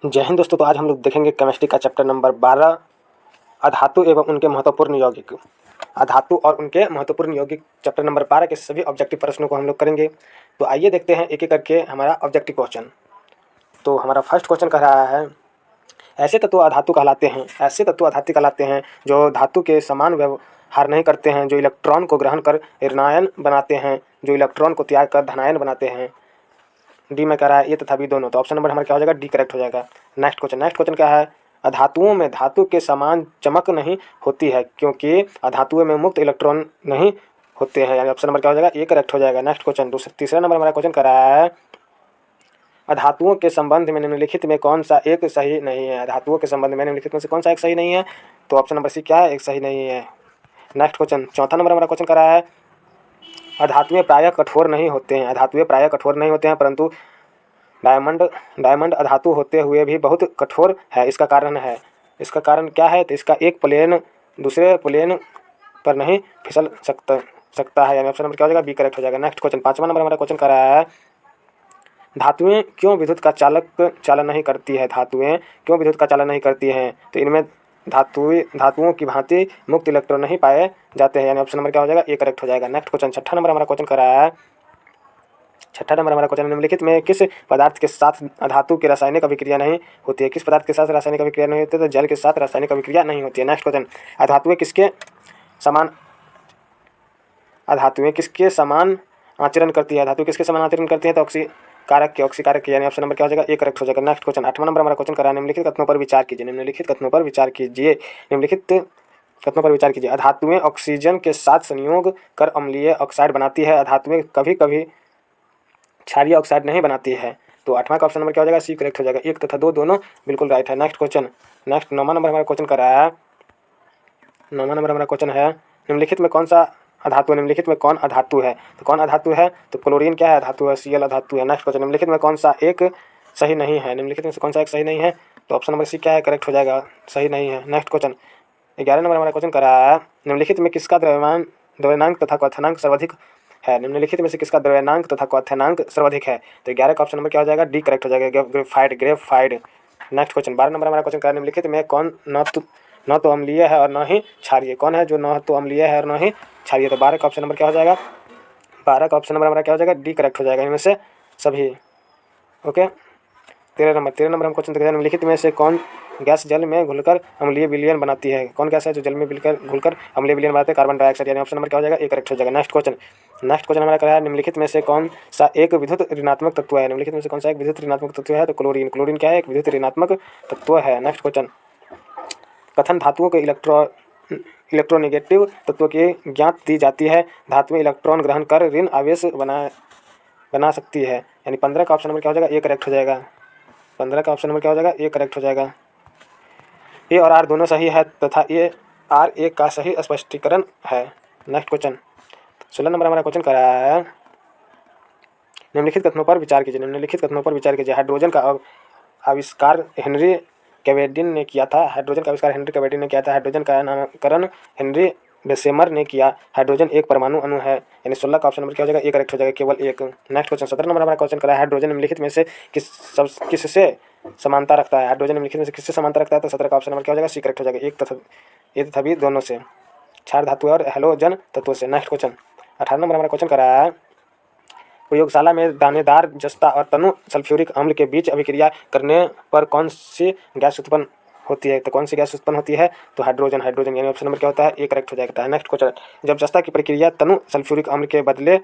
जय हिंद दोस्तों। तो आज हम लोग देखेंगे केमिस्ट्री का चैप्टर नंबर 12 अधातु एवं उनके महत्वपूर्ण यौगिक। अधातु और उनके महत्वपूर्ण यौगिक चैप्टर नंबर 12 के सभी ऑब्जेक्टिव प्रश्नों को हम लोग करेंगे। तो आइए देखते हैं एक एक करके हमारा ऑब्जेक्टिव क्वेश्चन। तो हमारा फर्स्ट क्वेश्चन कह रहा है, ऐसे तत्व अधातु कहलाते हैं, ऐसे तत्व अधातु कहलाते हैं जो धातु के समान व्यवहार नहीं करते हैं, जो इलेक्ट्रॉन को ग्रहण कर ऋणायन बनाते हैं, जो इलेक्ट्रॉन को त्याग कर धनायन बनाते हैं। डी में कह रहा है ए तथा बी दोनों, तो ऑप्शन नंबर हमारा क्या हो जाएगा, डी करेक्ट हो जाएगा। नेक्स्ट क्वेश्चन क्या है, अधातुओं में धातु के समान चमक नहीं होती है क्योंकि अधातुओं में मुक्त इलेक्ट्रॉन नहीं होते हैं, यानी ऑप्शन नंबर क्या हो जाएगा, ए करेक्ट हो जाएगा। नेक्स्ट क्वेश्चन तीसरा नंबर हमारा क्वेश्चन कर रहा है, अधातुओं के संबंध में निम्नलिखित में कौन सा एक सही नहीं है। धातुओं के संबंध में निम्नलिखित में से कौन सा एक सही नहीं है, तो ऑप्शन नंबर सी क्या है, एक सही नहीं है। नेक्स्ट क्वेश्चन चौथा नंबर हमारा क्वेश्चन कर रहा है, अधातुएं प्रायः कठोर नहीं होते हैं, अधातुएं प्रायः कठोर नहीं होते हैं परंतु डायमंड अधातु होते हुए भी बहुत कठोर है, इसका कारण है, इसका कारण क्या है, तो इसका एक प्लेन दूसरे प्लेन पर नहीं फिसल सकता है, यानी ऑप्शन नंबर क्या हो जाएगा, बी करेक्ट हो जाएगा। नेक्स्ट क्वेश्चन पांचवा नंबर हमारा क्वेश्चन कर रहा है, धातुएं क्यों विद्युत का चालन नहीं करती है, धातुएं क्यों विद्युत का चालन नहीं करती हैं, तो इनमें धातुओं की भांति मुक्त इलेक्ट्रॉन नहीं पाए जाते हैं, यानी ऑप्शन नंबर क्या हो जाएगा, ए करेक्ट हो जाएगा। नेक्स्ट क्वेश्चन छठा नंबर हमारा क्वेश्चन कर रहा है, छठा नंबर हमारा क्वेश्चन, निम्नलिखित में किस पदार्थ के साथ अधातु की रासायनिक अभिक्रिया नहीं होती है, किस पदार्थ के साथ रासायनिक अभिक्रिया नहीं होती है, तो जल के साथ रासायनिक अभिक्रिया नहीं होती है। नेक्स्ट क्वेश्चन, अधातुएं किसके समान आचरण करती है, धातु किसके समान आचरण करती है, तो ऑक्सीकारक के, यानी ऑप्शन नंबर क्या हो जाएगा, ए करेक्ट हो जाएगा। नेक्स्ट क्वेश्चन आठवां नंबर हमारा क्वेश्चन कर रहा है, निम्नलिखित कथनों पर विचार कीजिए, निम्नलिखित कथनों पर विचार कीजिए, निम्नलिखित कथनों पर विचार कीजिए। अधातुएं ऑक्सीजन के साथ संयोग कर अम्लीय ऑक्साइड बनाती है, अधातुएं कभी कभी क्षारीय ऑक्साइड नहीं बनाती है, तो आठवां का ऑप्शन नंबर क्या हो जाएगा, सी करेक्ट हो जाएगा। एक तथा दो दोनों बिल्कुल राइट है। नेक्स्ट क्वेश्चन नौवां नंबर हमारा क्वेश्चन कर रहा है, नौवां नंबर हमारा क्वेश्चन है, निम्नलिखित में कौन सा अधातु है, निम्नलिखित में कौन अधातु है, तो कौन अधातु है, तो क्लोरीन क्या है, अधातु है, Cl अधातु है। नेक्स्ट क्वेश्चन, निम्नलिखित में कौन सा एक सही नहीं है, निम्नलिखित में से कौन सा एक सही नहीं है, तो ऑप्शन नंबर सी क्या है, करेक्ट हो जाएगा, सही नहीं है। नेक्स्ट क्वेश्चन 11 नंबर हमारा क्वेश्चन कर रहा है, निम्नलिखित में किसका द्रव्यमानांक तथा क्वथनांक सर्वाधिक है, निम्नलिखित में से किसका द्रव्यमानांक तथा क्वथनांक सर्वाधिक है, तो 11 का ऑप्शन नंबर क्या हो जाएगा, डी करेक्ट हो जाएगा, ग्रेफाइड। नेक्स्ट क्वेश्चन 12 नंबर हमारा क्वेश्चन कर रहा है, निम्नलिखित में कौन न तो अम्लीय है और न ही क्षारीय, कौन है जो न तो अम्लीय है और न ही क्षारीय, तो 12 का ऑप्शन नंबर क्या हो जाएगा, 12 का ऑप्शन नंबर हमारा क्या हो जाएगा, डी करेक्ट हो जाएगा, इनमें से सभी। ओके, 13 नंबर हम क्वेश्चन देखते हैं, निम्नलिखित में से कौन गैस जल में घुलकर अम्लीय विलयन बनाती है, कौन गैस है जो जल में घुलकर अम्लीय विलयन बनाते हैं, कार्बन डाइऑक्साइड, यानी ऑप्शन नंबर क्या हो जाएगा, ए करेक्ट हो जाएगा। नेक्स्ट क्वेश्चन हमारा क्या है, निम्नलिखित में से कौन सा एक विद्युत ऋणात्मक तत्व है, निम्नलिखित में से कौन सा एक विद्युत ऋणात्मक तत्व है, तो क्लोरीन क्या है, एक विद्युत ऋणात्मक तत्व है। नेक्स्ट क्वेश्चन, कथन धातुओं के इलेक्ट्रोनेगेटिव तत्व की ज्ञात दी जाती है, धातुएं इलेक्ट्रॉन ग्रहण कर ऋण आवेश बना सकती है, यानी 15 का ऑप्शन नंबर क्या हो जाएगा, ए करेक्ट हो जाएगा, 15 का ऑप्शन नंबर क्या हो जाएगा, ए करेक्ट हो जाएगा। ए और आर दोनों सही है तथा ए आर ए का सही स्पष्टीकरण है। नेक्स्ट क्वेश्चन 16 नंबर हमारा क्वेश्चन कर रहा है, निम्नलिखित कथनों पर विचार कीजिए, निम्नलिखित कथनों पर विचार कीजिए। हाइड्रोजन का आविष्कार हेनरी कैवेडिन ने किया था, हाइड्रोजन का आविष्कार हेनरी कैवेडिन ने किया था, हाइड्रोजन का नामकरण हेनरी बेसेमर ने किया, हाइड्रोजन एक परमाणु अणु है, यानी 16 का ऑप्शन नंबर क्या हो जाएगा, ए करेक्ट हो जाएगा, केवल एक। नेक्स्ट क्वेश्चन 17 नंबर हमारा क्वेश्चन करा है, हाइड्रोजन निम्नलिखित में से किससे समानता रखता है, हाइड्रोजन निम्नलिखित में से किससे समानता रखता है, तो 17 का ऑप्शन नंबर क्या हो जाएगा, सी करेक्ट हो जाएगा, ए तथा बी दोनों से, क्षार धातु और हैलोजन तत्वों से। नेक्स्ट क्वेश्चन 18 नंबर हमारा क्वेश्चन करा है, प्रयोगशाला में दानेदार जस्ता और तनु सल्फ्यूरिक अम्ल के बीच अभिक्रिया करने पर कौन सी गैस उत्पन्न होती है, तो कौन सी गैस उत्पन्न होती है, तो हाइड्रोजन, यानी ऑप्शन नंबर क्या होता है, ए करेक्ट हो जाएगा। नेक्स्ट क्वेश्चन, जब जस्ता की प्रक्रिया तनु सल्फ्यूरिक अम्ल के बदले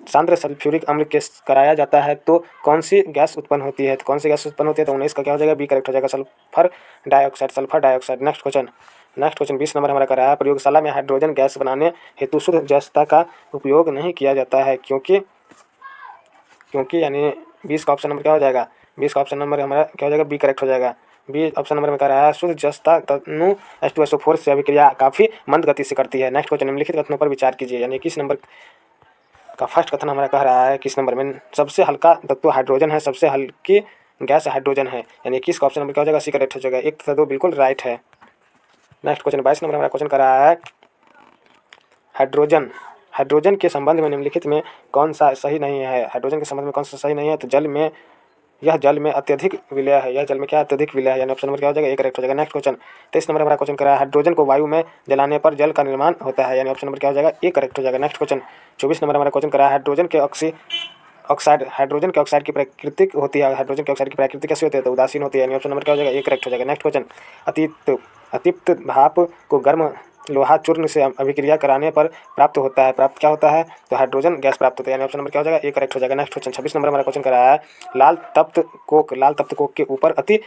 सांद्र सल्फ्यूरिक अम्ल के कराया जाता है तो कौन सी गैस उत्पन्न होती है, तो कौन सी गैस उत्पन्न होती है, तो 19 का क्या हो जाएगा, बी करेक्ट हो जाएगा, sulphur dioxide. Next question 20 number हमारा करा है, प्रयोगशाला में हाइड्रोजन गैस बनाने हेतु शुद्ध जस्ता का उपयोग नहीं किया जाता है क्योंकि यानी 20 का ऑप्शन नंबर क्या हो जाएगा, 20 का ऑप्शन नंबर हमारा क्या हो जाएगा, बी करेक्ट हो जाएगा। बी ऑप्शन नंबर में कह रहा है, शुद्ध जस्ता तनु H2SO4 से अभिक्रिया काफ़ी मंद गति से करती है। नेक्स्ट क्वेश्चन, निम्नलिखित कथनों पर विचार कीजिए, यानी 21 नंबर का फर्स्ट कथन हमारा कह रहा है, 21 नंबर में सबसे हल्का तत्व हाइड्रोजन है, सबसे हल्की गैस हाइड्रोजन है, यानी 21 का ऑप्शन नंबर क्या हो जाएगा, सी करेक्ट हो जाएगा, एक तथा दो बिल्कुल राइट है। नेक्स्ट क्वेश्चन 22 नंबर हमारा क्वेश्चन कर रहा है, हाइड्रोजन के संबंध में निम्नलिखित में कौन सा सही नहीं है, हाइड्रोजन के संबंध में कौन सा सही नहीं है, तो जल में यह जल में अत्यधिक विलय है। यह जल में क्या अत्यधिक विलय है, यानी ऑप्शन नंबर क्या हो जाएगा, ए करेक्ट हो जाएगा। नेक्स्ट क्वेश्चन 23 नंबर हमारा क्वेश्चन करा है हाइड्रोजन को वायु में जलाने पर जल का निर्माण होता है, यानी ऑप्शन नंबर क्या हो जाएगा, ए करेक्ट हो जाएगा। नेक्स्ट क्वेश्चन 24 नंबर हमारा क्वेश्चन करा है हाइड्रोजन के ऑक्साइड की प्रकृति होती है, हाइड्रोजन के ऑक्साइड की प्रकृति कैसी होती है, तो उदासीन होती है, यानी ऑप्शन नंबर क्या हो जाएगा, ए करेक्ट हो जाएगा। नेक्स्ट क्वेश्चन अतिप्त भाप को गर्म लोहा चूर्ण से अभिक्रिया कराने पर प्राप्त होता है, प्राप्त क्या होता है, तो हाइड्रोजन गैस प्राप्त होता है, यानी ऑप्शन नंबर क्या हो जाएगा, ए करेक्ट हो जाएगा। नेक्स्ट क्वेश्चन 26 नंबर हमारा क्वेश्चन कराया है लाल तप्त कोक के ऊपर अति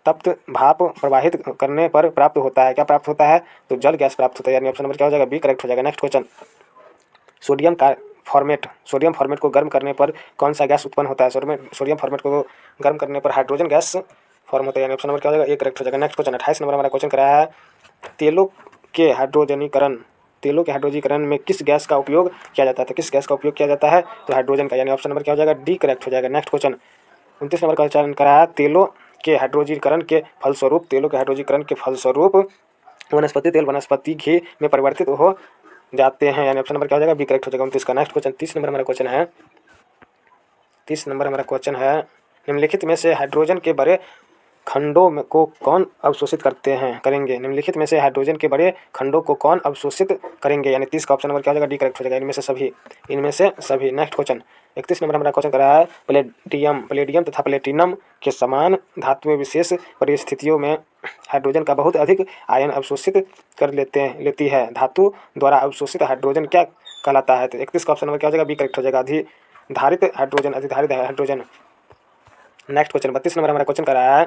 तप्त भाप प्रवाहित करने पर प्राप्त होता है, क्या प्राप्त होता है, तो जल गैस प्राप्त होता है, यानी ऑप्शन नंबर क्या हो जाएगा, बी करेक्ट हो जाएगा। नेक्स्ट क्वेश्चन सोडियम फॉर्मेट को गर्म करने पर कौन सा गैस उत्पन्न होता है, सोडियम फॉर्मेट को गर्म करने पर हाइड्रोजन गैस फॉर्म होता है, यानी ऑप्शन नंबर क्या हो जाएगा, ए करेक्ट हो जाएगा। नेक्स्ट क्वेश्चन 28 नंबर हमारा क्वेश्चन कराया है तेलों के हाइड्रोजीकरण में किस गैस का उपयोग किया जाता है, तो किस गैस का उपयोग किया जाता है, तो हाइड्रोजन का, यानी ऑप्शन नंबर क्या हो जाएगा, डी करेक्ट हो जाएगा। नेक्स्ट क्वेश्चन 29 नंबर का क्वेश्चन कराया है तेलों के हाइड्रोजीकरण के फलस्वरूप वनस्पति तेल वनस्पति घी में परिवर्तित हो जाते हैं, यानी ऑप्शन नंबर क्या हो जाएगा, बी करेक्ट हो जाएगा 29 का। नेक्स्ट क्वेश्चन 30 नंबर हमारा क्वेश्चन है निम्नलिखित में से हाइड्रोजन के बड़े खंडों को कौन अवशोषित करेंगे, निम्नलिखित में से हाइड्रोजन के बड़े खंडों को कौन अवशोषित करेंगे, यानी 30 का ऑप्शन नंबर क्या हो जाएगा, डी करेक्ट हो जाएगा, इनमें से सभी। नेक्स्ट क्वेश्चन 31 नंबर हमारा क्वेश्चन करा है प्लेडियम तथा प्लेटिनम के समान धातुएं विशेष परिस्थितियों में हाइड्रोजन का बहुत अधिक आयन अवशोषित कर लेती है, धातु द्वारा अवशोषित हाइड्रोजन क्या कहलाता है, तो 31 का ऑप्शन नंबर क्या हो जाएगा, बी करेक्ट हो जाएगा, अतिधारित हाइड्रोजन। नेक्स्ट क्वेश्चन 32 नंबर हमारा क्वेश्चन करा है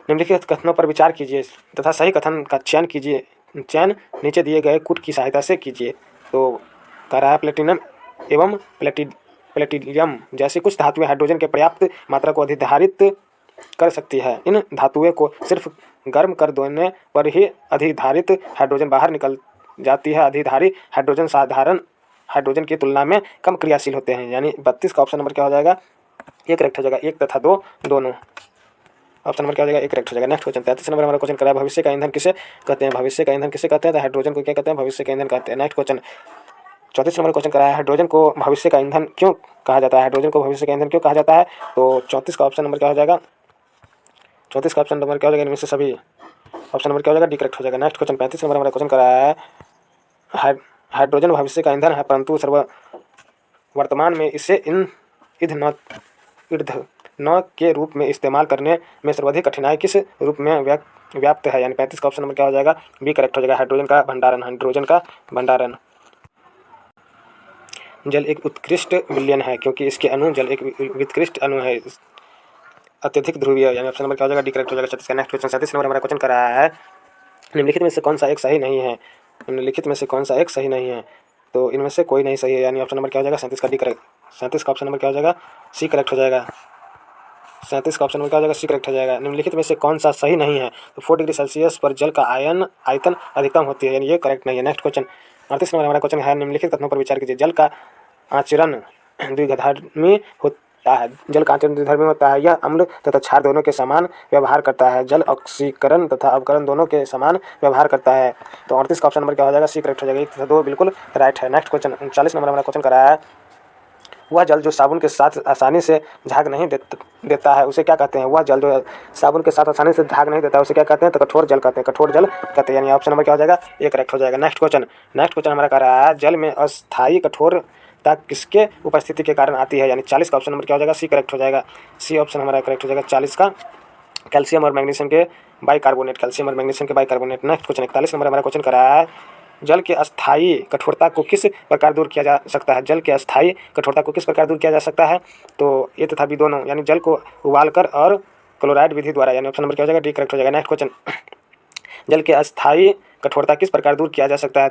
निम्नलिखित कथनों पर विचार कीजिए तथा सही कथन का चयन नीचे दिए गए कूट की सहायता से कीजिए। तो कह रहा है प्लेटिनम एवं प्लेटिनियम जैसी कुछ धातुएं हाइड्रोजन के पर्याप्त मात्रा को अधिधारित कर सकती है, इन धातुओं को सिर्फ गर्म कर देने पर ही अधिधारित हाइड्रोजन बाहर निकल जाती है, अधिधारी हाइड्रोजन साधारण हाइड्रोजन की तुलना में कम क्रियाशील होते हैं, यानी 32 का ऑप्शन नंबर क्या हो जाएगा, एक करेक्ट हो जाएगा, 1 तथा 2 दोनों, ऑप्शन नंबर क्या हो जाएगा, एक करेक्ट हो जाएगा। नेक्स्ट क्वेश्चन 33 नंबर हमारा क्वेश्चन करा है भविष्य का ईंधन किसे कहते हैं, तो हाइड्रोजन को क्या कहते हैं, भविष्य का ईंधन कहते हैं। नेक्स्ट क्वेश्चन 34 नंबर क्वेश्चन करा है हाइड्रोजन को भविष्य का ईंधन क्यों कहा जाता है, तो 34 का ऑप्शन नंबर क्या हो जाएगा, इनमें से सभी, ऑप्शन नंबर क्या हो जाएगा, डी करेक्ट हो जाएगा। नेक्स्ट क्वेश्चन 35 नंबर हमारा क्वेश्चन करा है हाइड्रोजन भविष्य का ईंधन है परंतु वर्तमान में इसे ईंधन के रूप में इस्तेमाल करने में सर्वाधिक कठिनाई किस रूप में व्याप्त है, यानी 35 का ऑप्शन नंबर क्या हो जाएगा, बी करेक्ट हो जाएगा, हाइड्रोजन का भंडारण। जल एक उत्कृष्ट विलयन है क्योंकि इसके अणु जल एक वित्कृष्ट अणु है, अत्यधिक ध्रुवीय, यानी ऑप्शन नंबर क्या हो जाएगा, डी करेक्ट हो जाएगा 36 का। नेक्स्ट क्वेश्चन 37 नंबर हमारा क्वेश्चन कर रहा है निम्नलिखित में से कौन सा एक सही नहीं है, तो इनमें से कोई नहीं सही है, यानी ऑप्शन नंबर क्या हो जाएगा, 37 का डी करेक्ट, 37 का ऑप्शन नंबर क्या हो जाएगा, सी करेक्ट हो जाएगा, 37 का ऑप्शन नंबर क्या हो जाएगा, सी करेक्ट हो जाएगा। निम्नलिखित में से कौन सा सही नहीं है, तो 4 डिग्री सेल्सियस पर जल का आयतन अधिकतम होती है, यानी ये करेक्ट नहीं है। नेक्स्ट क्वेश्चन 38 नंबर हमारा क्वेश्चन है निम्नलिखित कथनों पर विचार कीजिए, जल का आचरण द्विधर्मी होता है, यह अम्ल तथा क्षार दोनों के समान व्यवहार करता है, जल ऑक्सीकरण तथा अवकरण दोनों के समान व्यवहार करता है, तो 38 का ऑप्शन नंबर क्या हो जाएगा, सी करेक्ट हो जाएगा, 1 तथा 2 बिल्कुल राइट है। नेक्स्ट क्वेश्चन 39 नंबर हमारा क्वेश्चन कराया है वह जल जो साबुन के साथ आसानी से झाग नहीं देता है उसे क्या कहते हैं, उसे क्या कहते हैं, तो कठोर जल कहते हैं, यानी ऑप्शन नंबर क्या हो जाएगा, ये करेक्ट हो जाएगा। नेक्स्ट क्वेश्चन हमारा कह रहा है जल में अस्थायी कठोरता किसके उपस्थिति के कारण आती है, यानी 40 का ऑप्शन नंबर क्या हो जाएगा, सी करेक्ट हो जाएगा, सी ऑप्शन हमारा करेक्ट हो जाएगा 40 का, कैल्शियम और मैग्नीशियम के बाइकार्बोनेट। नेक्स्ट क्वेश्चन 41 नंबर हमारा क्वेश्चन करा है जल के अस्थायी कठोरता को किस प्रकार दूर किया जा सकता है, तो ये तथा बी दोनों, यानी जल को उबालकर और क्लोराइड विधि द्वारा, यानी ऑप्शन नंबर क्या हो जाएगा, डी करेक्ट हो जाएगा। नेक्स्ट क्वेश्चन जल के अस्थायी कठोरता किस प्रकार दूर किया जा सकता है,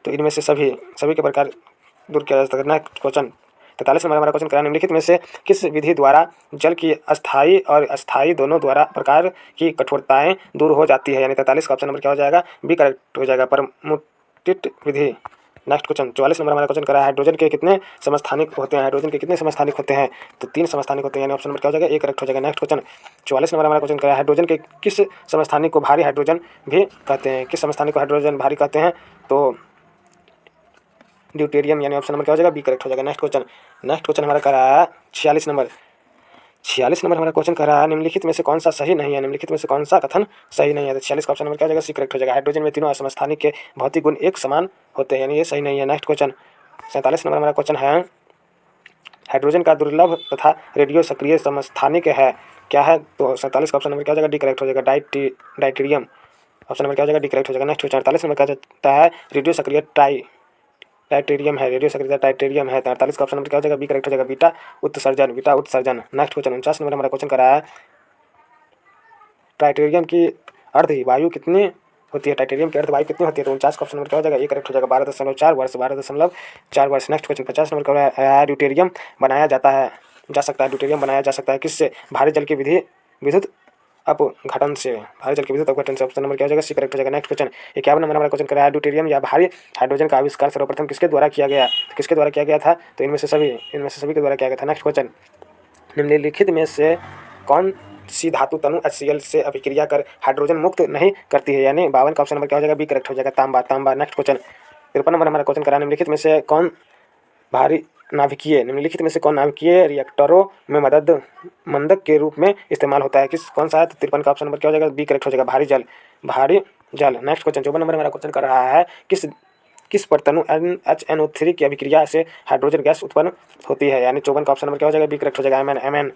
तो इनमें से सभी के प्रकार दूर किया जा सकता है। नेक्स्ट क्वेश्चन 43 नंबर हमारा क्वेश्चन करा निम्नलिखित में से किस विधि द्वारा जल की अस्थायी और अस्थायी दोनों द्वारा प्रकार की कठोरताएं दूर हो जाती है, यानी 43 का ऑप्शन नंबर क्या हो जाएगा, बी करेक्ट हो जाएगा, परमुटित विधि। नेक्स्ट क्वेश्चन 44 नंबर हमारा क्वेश्चन करा है हाइड्रोजन के कितने समस्थानिक होते हैं, तो 3 समस्थानिक होते हैं, यानी ऑप्शन नंबर क्या हो जाएगा, ए करेक्ट हो जाएगा। नेक्स्ट क्वेश्चन 44 नंबर हमारा क्वेश्चन करा है हाइड्रोजन के किस समस्थानिक को भारी हाइड्रोजन भी कहते हैं, तो ड्यूटेरियम, यानी ऑप्शन नंबर क्या हो जाएगा बी करेक्ट हो जाएगा। नेक्स्ट क्वेश्चन हमारा कर रहा है 46 नंबर हमारा क्वेश्चन कर रहा है निम्नलिखित में से कौन सा सही नहीं है, निम्नलिखित में से कौन सा कथन सही नहीं है। तो 46 का ऑप्शन नंबर क्या हो जाएगा सी करेक्ट हो जाएगा। हाइड्रोजन में तीनों असमस्थानिक के भौतिक गुण एक समान होते हैं, यानी ये सही नहीं है। नेक्स्ट क्वेश्चन 47 नंबर हमारा क्वेश्चन है हाइड्रोजन का दुर्लभ तथा रेडियो सक्रिय समस्थानिक है क्या है। तो 47 का ऑप्शन नंबर क्या हो जाएगा डी करेक्ट हो जाएगा। डाइटेरियम ऑप्शन नंबर क्या हो जाएगा डी करेक्ट हो जाएगा। नेक्स्ट क्वेश्चन 48 नंबर क्या जाता है रेडियो सक्रिय टाइटेरियम है, रेडियो सक्रिय टाइटेरियम है। 48 का ऑप्शन नंबर क्या हो जाएगा बी करेक्ट हो जाएगा। बीटा उत्सर्जन। नेक्स्ट क्वेश्चन 49 नंबर हमारा क्वेश्चन कर रहा है टाइटेरियम की अर्ध वायु कितनी होती है, टाइटेरियम की अर्ध वायु कितनी होती है। तो 49 का ऑप्शन नंबर क्या हो जाएगा ए करेक्ट हो जाएगा 12.4 वर्ष। नेक्स्ट क्वेश्चन 50 नंबर का है ड्यूटेरियम बनाया जा सकता है, ड्यूटेरियम बनाया जा सकता है किससे, भारी जल के विद्युत अपघटन से, भारी जल के विद्युत अपघटन से। ऑप्शन नंबर क्या हो जाएगा सी करेक्ट हो जाएगा। नेक्स्ट क्वेश्चन 51 नंबर हमारा क्वेश्चन कर रहा है ड्यूटेरियम या भारी हाइड्रोजन का आविष्कार सर्वप्रथम किसके द्वारा किया गया, किसके द्वारा किया गया था। तो इनमें से सभी के द्वारा किया गया था। नेक्स्ट क्वेश्चन निम्नलिखित में से कौन सी धातु तनु HCl से अभिक्रिया कर हाइड्रोजन मुक्त नहीं करती है, यानी 52 का ऑप्शन नंबर क्या हो जाएगा बी करेक्ट हो जाएगा तांबा। नेक्स्ट क्वेश्चन 53 नंबर हमारा क्वेश्चन करा निम्नलिखित में से कौन निम्नलिखित में से कौन नाभिकीय रिएक्टरों में मंदक के रूप में इस्तेमाल होता है, कौन सा है। तो 53 का ऑप्शन नंबर क्या हो जाएगा बी करेक्ट हो जाएगा भारी जल। नेक्स्ट क्वेश्चन 54 नंबर हमारा क्वेश्चन कर रहा है किस परमाणु NH3 की अभिक्रिया से हाइड्रोजन गैस उत्पन्न होती है, यानी 54 का ऑप्शन नंबर क्या हो जाएगा बी करेक्ट हो जाएगा MN।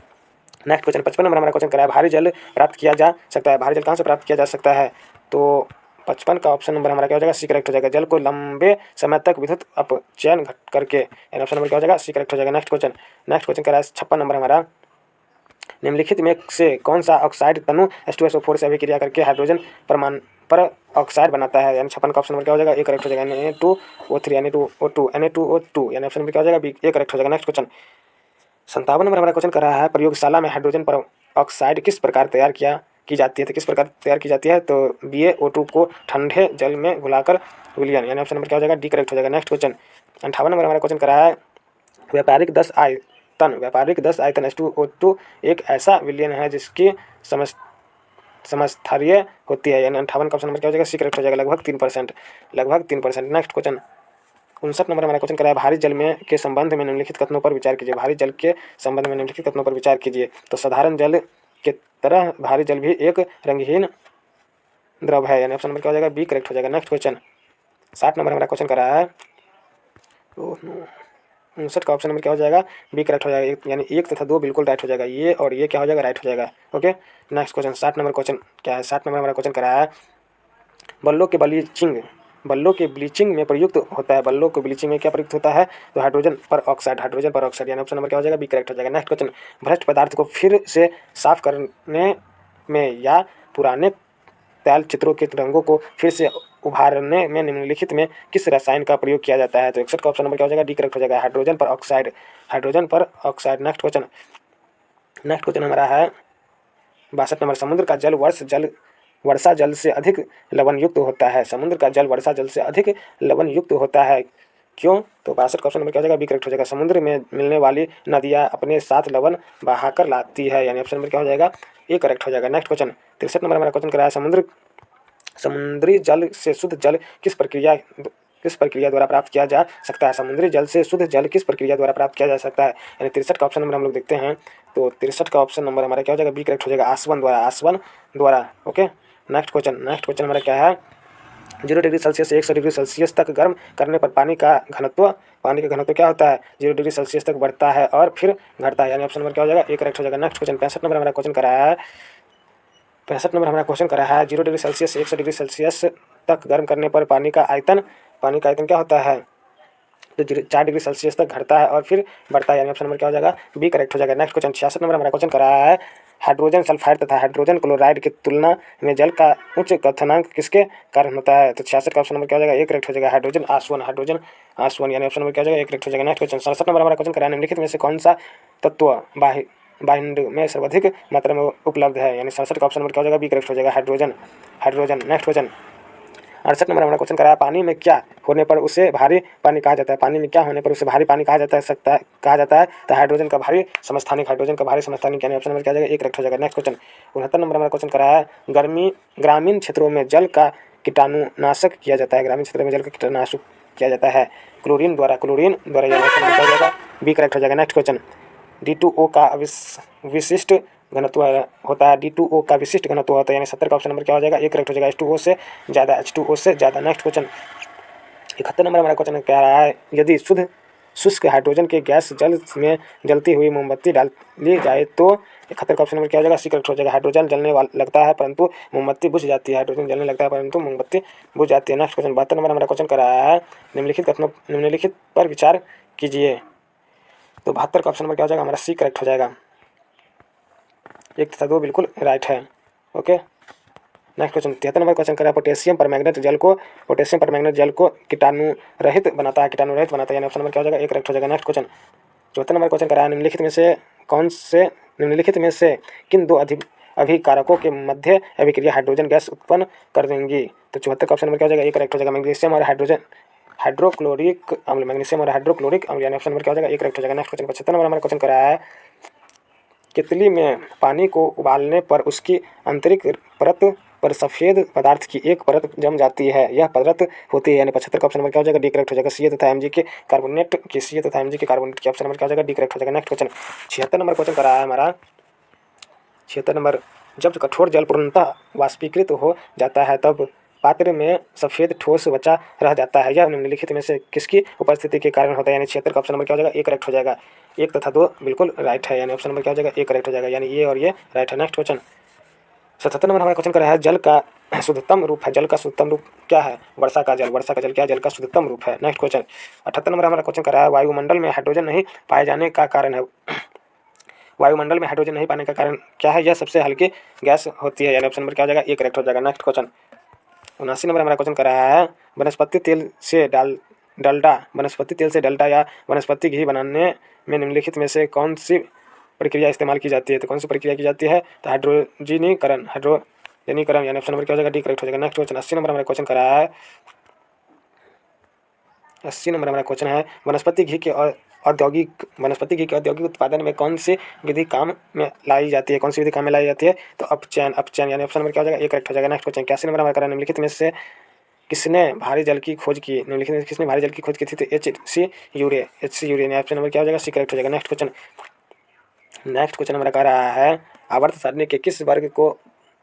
नेक्स्ट क्वेश्चन 55 नंबर हमारा क्वेश्चन करा है भारी जल प्राप्त किया जा सकता है, भारी जल कहाँ से प्राप्त किया जा सकता है। तो 55 का ऑप्शन नंबर हमारा क्या हो जाएगा सी करेक्ट हो जाएगा। जल को लंबे समय तक विद्युत अपचयन करके, यानी ऑप्शन नंबर क्या हो जाएगा सी करेक्ट हो जाएगा। नेक्स्ट क्वेश्चन करा है 56 नंबर हमारा निम्नलिखित में से कौन सा ऑक्साइड तनु H2SO4 से अभिक्रिया करके हाइड्रोजन परमाणु पर ऑक्साइड बनाता है, यानी 56 का ऑप्शन नंबर क्या हो जाएगा ए करेक्ट हो जाएगा। Na2O3 Na2O2 यानी ऑप्शन नंबर क्या हो जाएगा बी ए करेक्ट हो जाएगा। नेक्स्ट क्वेश्चन 57 नंबर हमारा क्वेश्चन कर रहा है प्रयोगशाला में हाइड्रोजन पर ऑक्साइड किस प्रकार तैयार की जाती है, तो किस प्रकार तैयार की जाती है। तो BaO2 को ठंडे जल में घुलाकर विलयन, यानी ऑप्शन नंबर क्या हो जाएगा डी करेक्ट हो जाएगा। नेक्स्ट क्वेश्चन 58 नंबर हमारा क्वेश्चन कर रहा है व्यापारिक 10 आयतन H2O2 एक ऐसा विलयन है जिसकी समस्थानीय होती है, यानी 58 का ऑप्शन नंबर क्या हो जाएगा सी करेक्ट हो जाएगा लगभग 3%। नेक्स्ट क्वेश्चन 59 नंबर हमारा क्वेश्चन कराया भारी जल में के संबंध में निम्नलिखित कथनों पर विचार कीजिए, भारी जल के संबंध में निम्नलिखित कथनों पर विचार कीजिए। तो साधारण जल के तरह भारी जल भी एक रंगहीन द्रव है, यानी ऑप्शन नंबर क्या हो जाएगा बी करेक्ट हो जाएगा। नेक्स्ट क्वेश्चन 60 नंबर हमारा क्वेश्चन कराया है 59 का ऑप्शन नंबर क्या हो जाएगा बी करेक्ट हो जाएगा, यानी 1 तथा 2 बिल्कुल राइट हो जाएगा, ये और ये क्या हो जाएगा राइट हो जाएगा। Okay next question 60 number question क्या है 60 नंबर हमारा क्वेश्चन कराया है बल्लों के ब्लीचिंग में प्रयुक्त होता है, बल्लों को ब्लीचिंग में क्या प्रयुक्त होता है। तो हाइड्रोजन पर ऑक्साइड, यानी ऑप्शन नंबर क्या हो जाएगा बी करेक्ट हो जाएगा। नेक्स्ट क्वेश्चन भ्रष्ट पदार्थ को फिर से साफ करने में या पुराने तैल चित्रों के रंगों को फिर से उभारने में निम्नलिखित में किस रसायन का प्रयोग किया जाता है। तो 61 का ऑप्शन नंबर क्या हो जाएगा डी करेक्ट हो जाएगा हाइड्रोजन पर ऑक्साइड। नेक्स्ट क्वेश्चन हमारा है 62 नंबर समुद्र का जल वर्षा जल से अधिक लवण युक्त होता है, समुद्र का जल वर्षा जल से अधिक लवण युक्त होता है क्यों। तो 62 का ऑप्शन नंबर क्या हो जाएगा बी करेक्ट हो जाएगा समुद्र में मिलने वाली नदियाँ अपने साथ लवण बहाकर लाती है, यानी ऑप्शन नंबर क्या हो जाएगा ए करेक्ट हो जाएगा। नेक्स्ट क्वेश्चन 63 नंबर हमारा क्वेश्चन कराया समुद्री जल से शुद्ध जल किस प्रक्रिया द्वारा प्राप्त किया जा सकता है, समुद्री जल से शुद्ध जल किस प्रक्रिया द्वारा प्राप्त किया जा सकता है, यानी 63 का ऑप्शन नंबर हम लोग देखते हैं। तो 63 का ऑप्शन नंबर हमारा क्या हो जाएगा बी करेक्ट हो जाएगा आसवन द्वारा। ओके नेक्स्ट क्वेश्चन हमारा क्या है 0 डिग्री सेल्सियस से 100 डिग्री सेल्सियस तक गर्म करने पर पानी का घनत्व क्या होता है, 0 डिग्री सेल्सियस तक बढ़ता है और फिर घटता है, यानी ऑप्शन नंबर क्या हो जाएगा ए करेक्ट हो जाएगा। नेक्स्ट क्वेश्चन 65 नंबर हमारा क्वेश्चन कराया है 0 डिग्री सेल्सियस से 100 डिग्री सेल्सियस तक गर्म करने पर पानी का आयतन क्या होता है। तो 4 डिग्री सेल्सियस तक घटता है और फिर बढ़ता है, यानी ऑप्शन नंबर क्या हो जाएगा बी करेक्ट हो जाएगा। नेक्स्ट क्वेश्चन 66 नंबर हमारा क्वेश्चन कराया है हाइड्रोजन सल्फाइड तथा हाइड्रोजन क्लोराइड की तुलना में जल का उच्च क्वथनांक किसके कारण होता है। तो 66 का ऑप्शन नंबर क्या हो जाएगा ए करेक्ट हो जाएगा हाइड्रोजन आसवन, यानी ऑप्शन नंबर क्या हो जाएगा ए करेक्ट हो जाएगा। नेक्स्ट क्वेश्चन 67 नंबर हमारा क्वेश्चन कराया निम्नलिखित में से कौन सा तत्व बाहिंड में सर्वाधिक मात्रा में उपलब्ध है, यानी 67 का ऑप्शन नंबर क्या हो जाएगा बी करेक्ट हो जाएगा हाइड्रोजन। नेक्स्ट क्वेश्चन 68 नंबर हमारा क्वेश्चन कराया पानी में क्या होने पर उसे भारी पानी कहा जाता है, पानी में क्या होने पर उसे भारी पानी कहा जाता है। तो हाइड्रोजन का भारी समस्थानिक, यानी ऑप्शन नंबर क्या हो जाएगा ए करेक्ट हो जाएगा। नेक्स्ट क्वेश्चन 69 नंबर हमारा क्वेश्चन कराया है ग्रामीण क्षेत्रों में जल का कीटाणुनाशक किया जाता है, ग्रामीण क्षेत्रों में जल का कीटाणुनाशक किया जाता है? क्लोरीन द्वारा यानी ऑप्शन नंबर क्या हो जाएगा? बी करेक्ट हो जाएगा। नेक्स्ट क्वेश्चन, D2O का विशिष्ट घनत्व होता है। D2O का विशिष्ट घनत्व होता है, यानी 70 का ऑप्शन नंबर क्या हो जाएगा? ए करेक्ट हो जाएगा। H2O से ज़्यादा, H2O से ज़्यादा। नेक्स्ट क्वेश्चन, 71 नंबर हमारा क्वेश्चन कह रहा है, यदि शुष्क हाइड्रोजन के गैस जल में जलती हुई मोमबत्ती डाली जाए तो 71 का ऑप्शन नंबर क्या हो जाएगा? सी करेक्ट हो जाएगा। हाइड्रोजन जलने लगता है परंतु मोमबत्ती बुझ जाती है। हाइड्रोजन जलने लगता है परंतु मोमबत्ती बुझ जाती है। नेक्स्ट क्वेश्चन, 72 नंबर हमारा क्वेश्चन कर रहा है, निम्नलिखित पर विचार कीजिए। तो 72 का ऑप्शन नंबर क्या हो जाएगा? हमारा सी करेक्ट हो जाएगा। 1 तथा 2 बिल्कुल राइट है। Okay, next question, 73 number question करा, पोटेशियम परमैंगनेट जल को कीटाणु रहित बनाता है, यानी ऑप्शन नंबर क्या हो जाएगा? एक करेक्ट हो जाएगा। नेक्स्ट क्वेश्चन, 74 नंबर क्वेश्चन करा, निम्नलिखित में से किन दो अभिकारकों के मध्य अभिक्रिया हाइड्रोजन गैस उत्पन्न कर देंगी? तो 74 का ऑप्शन नंबर क्या हो जाएगा? एक करेक्ट हो जाएगा। मैग्नीशियम और हाइड्रोक्लोरिक अम्ल, यानी ऑप्शन नंबर क्या हो जाएगा? एक करेक्ट हो जाएगा। नेक्स्ट क्वेश्चन, 75 नंबर हमारा क्वेश्चन करा है, कितली में पानी को उबालने पर उसकी आंतरिक परत पर सफ़ेद पदार्थ की एक परत जम जाती है, यह परत होती है, यानी 75 का ऑप्शन नंबर क्या हो जाएगा? डी करेक्ट हो जाएगा। सी तथा एम जी के कार्बोनेट की ऑप्शन नंबर क्या हो जाएगा? डी करेक्ट हो जाएगा। नेक्स्ट क्वेश्चन, 76 नंबर क्वेश्चन करा है हमारा, 76 नंबर, जब कठोर जल पूर्णतः वाष्पीकृत हो जाता है तब पात्र में सफ़ेद ठोस बचा रह जाता है, यह निम्नलिखित में से किसकी उपस्थिति के कारण होता है? यानी 76 का ऑप्शन नंबर क्या हो जाएगा? ए करेक्ट हो जाएगा। 1 तथा 2 बिल्कुल राइट है, यानी ऑप्शन नंबर क्या हो जाएगा? ए करेक्ट हो जाएगा, यानी ये और ये राइट है। नेक्स्ट क्वेश्चन, 77 नंबर हमारा क्वेश्चन कर रहा है, जल का शुद्धतम रूप है। जल का शुद्धतम रूप क्या है? वर्षा का जल क्या है? जल का शुद्धतम रूप है। नेक्स्ट क्वेश्चन, 78 नंबर हमारा क्वेश्चन कर रहा है, वायुमंडल में हाइड्रोजन नहीं पाए जाने का कारण है। वायुमंडल में हाइड्रोजन नहीं पाने का कारण क्या है? यह सबसे हल्की गैस होती है, यानी ऑप्शन नंबर क्या हो जाएगा? ए करेक्ट हो जाएगा। नेक्स्ट क्वेश्चन, 79 नंबर हमारा क्वेश्चन कर रहा है, वनस्पति तेल से डलडा या वनस्पति घी बनाने में निम्नलिखित में से कौन सी प्रक्रिया इस्तेमाल की जाती है? तो कौन सी प्रक्रिया की जाती है? तो हाइड्रोजनीकरण, यानी ऑप्शन नंबर क्या हो जाएगा? डी करेक्ट हो जाएगा। नेक्स्ट क्वेश्चन, 80 नंबर हमारा क्वेश्चन कर रहा है, 80 नंबर हमारा क्वेश्चन है, वनस्पति घी के औद्योगिक उत्पादन में कौन सी विधि काम में लाई जाती है? तो अपचयन, यानी ऑप्शन नंबर क्या हो जाएगा? ए करेक्ट हो जाएगा। नेक्स्ट क्वेश्चन, 81 नंबर हमारा कर रहा है, निम्नलिखित में से किसने भारी जल की खोज की? थी? तो HC यूरे, यानी ऑप्शन नंबर क्या हो जाएगा? सी करेक्ट हो जाएगा। नेक्स्ट क्वेश्चन हमारा कह रहा है, आवर्त सारणी के किस वर्ग को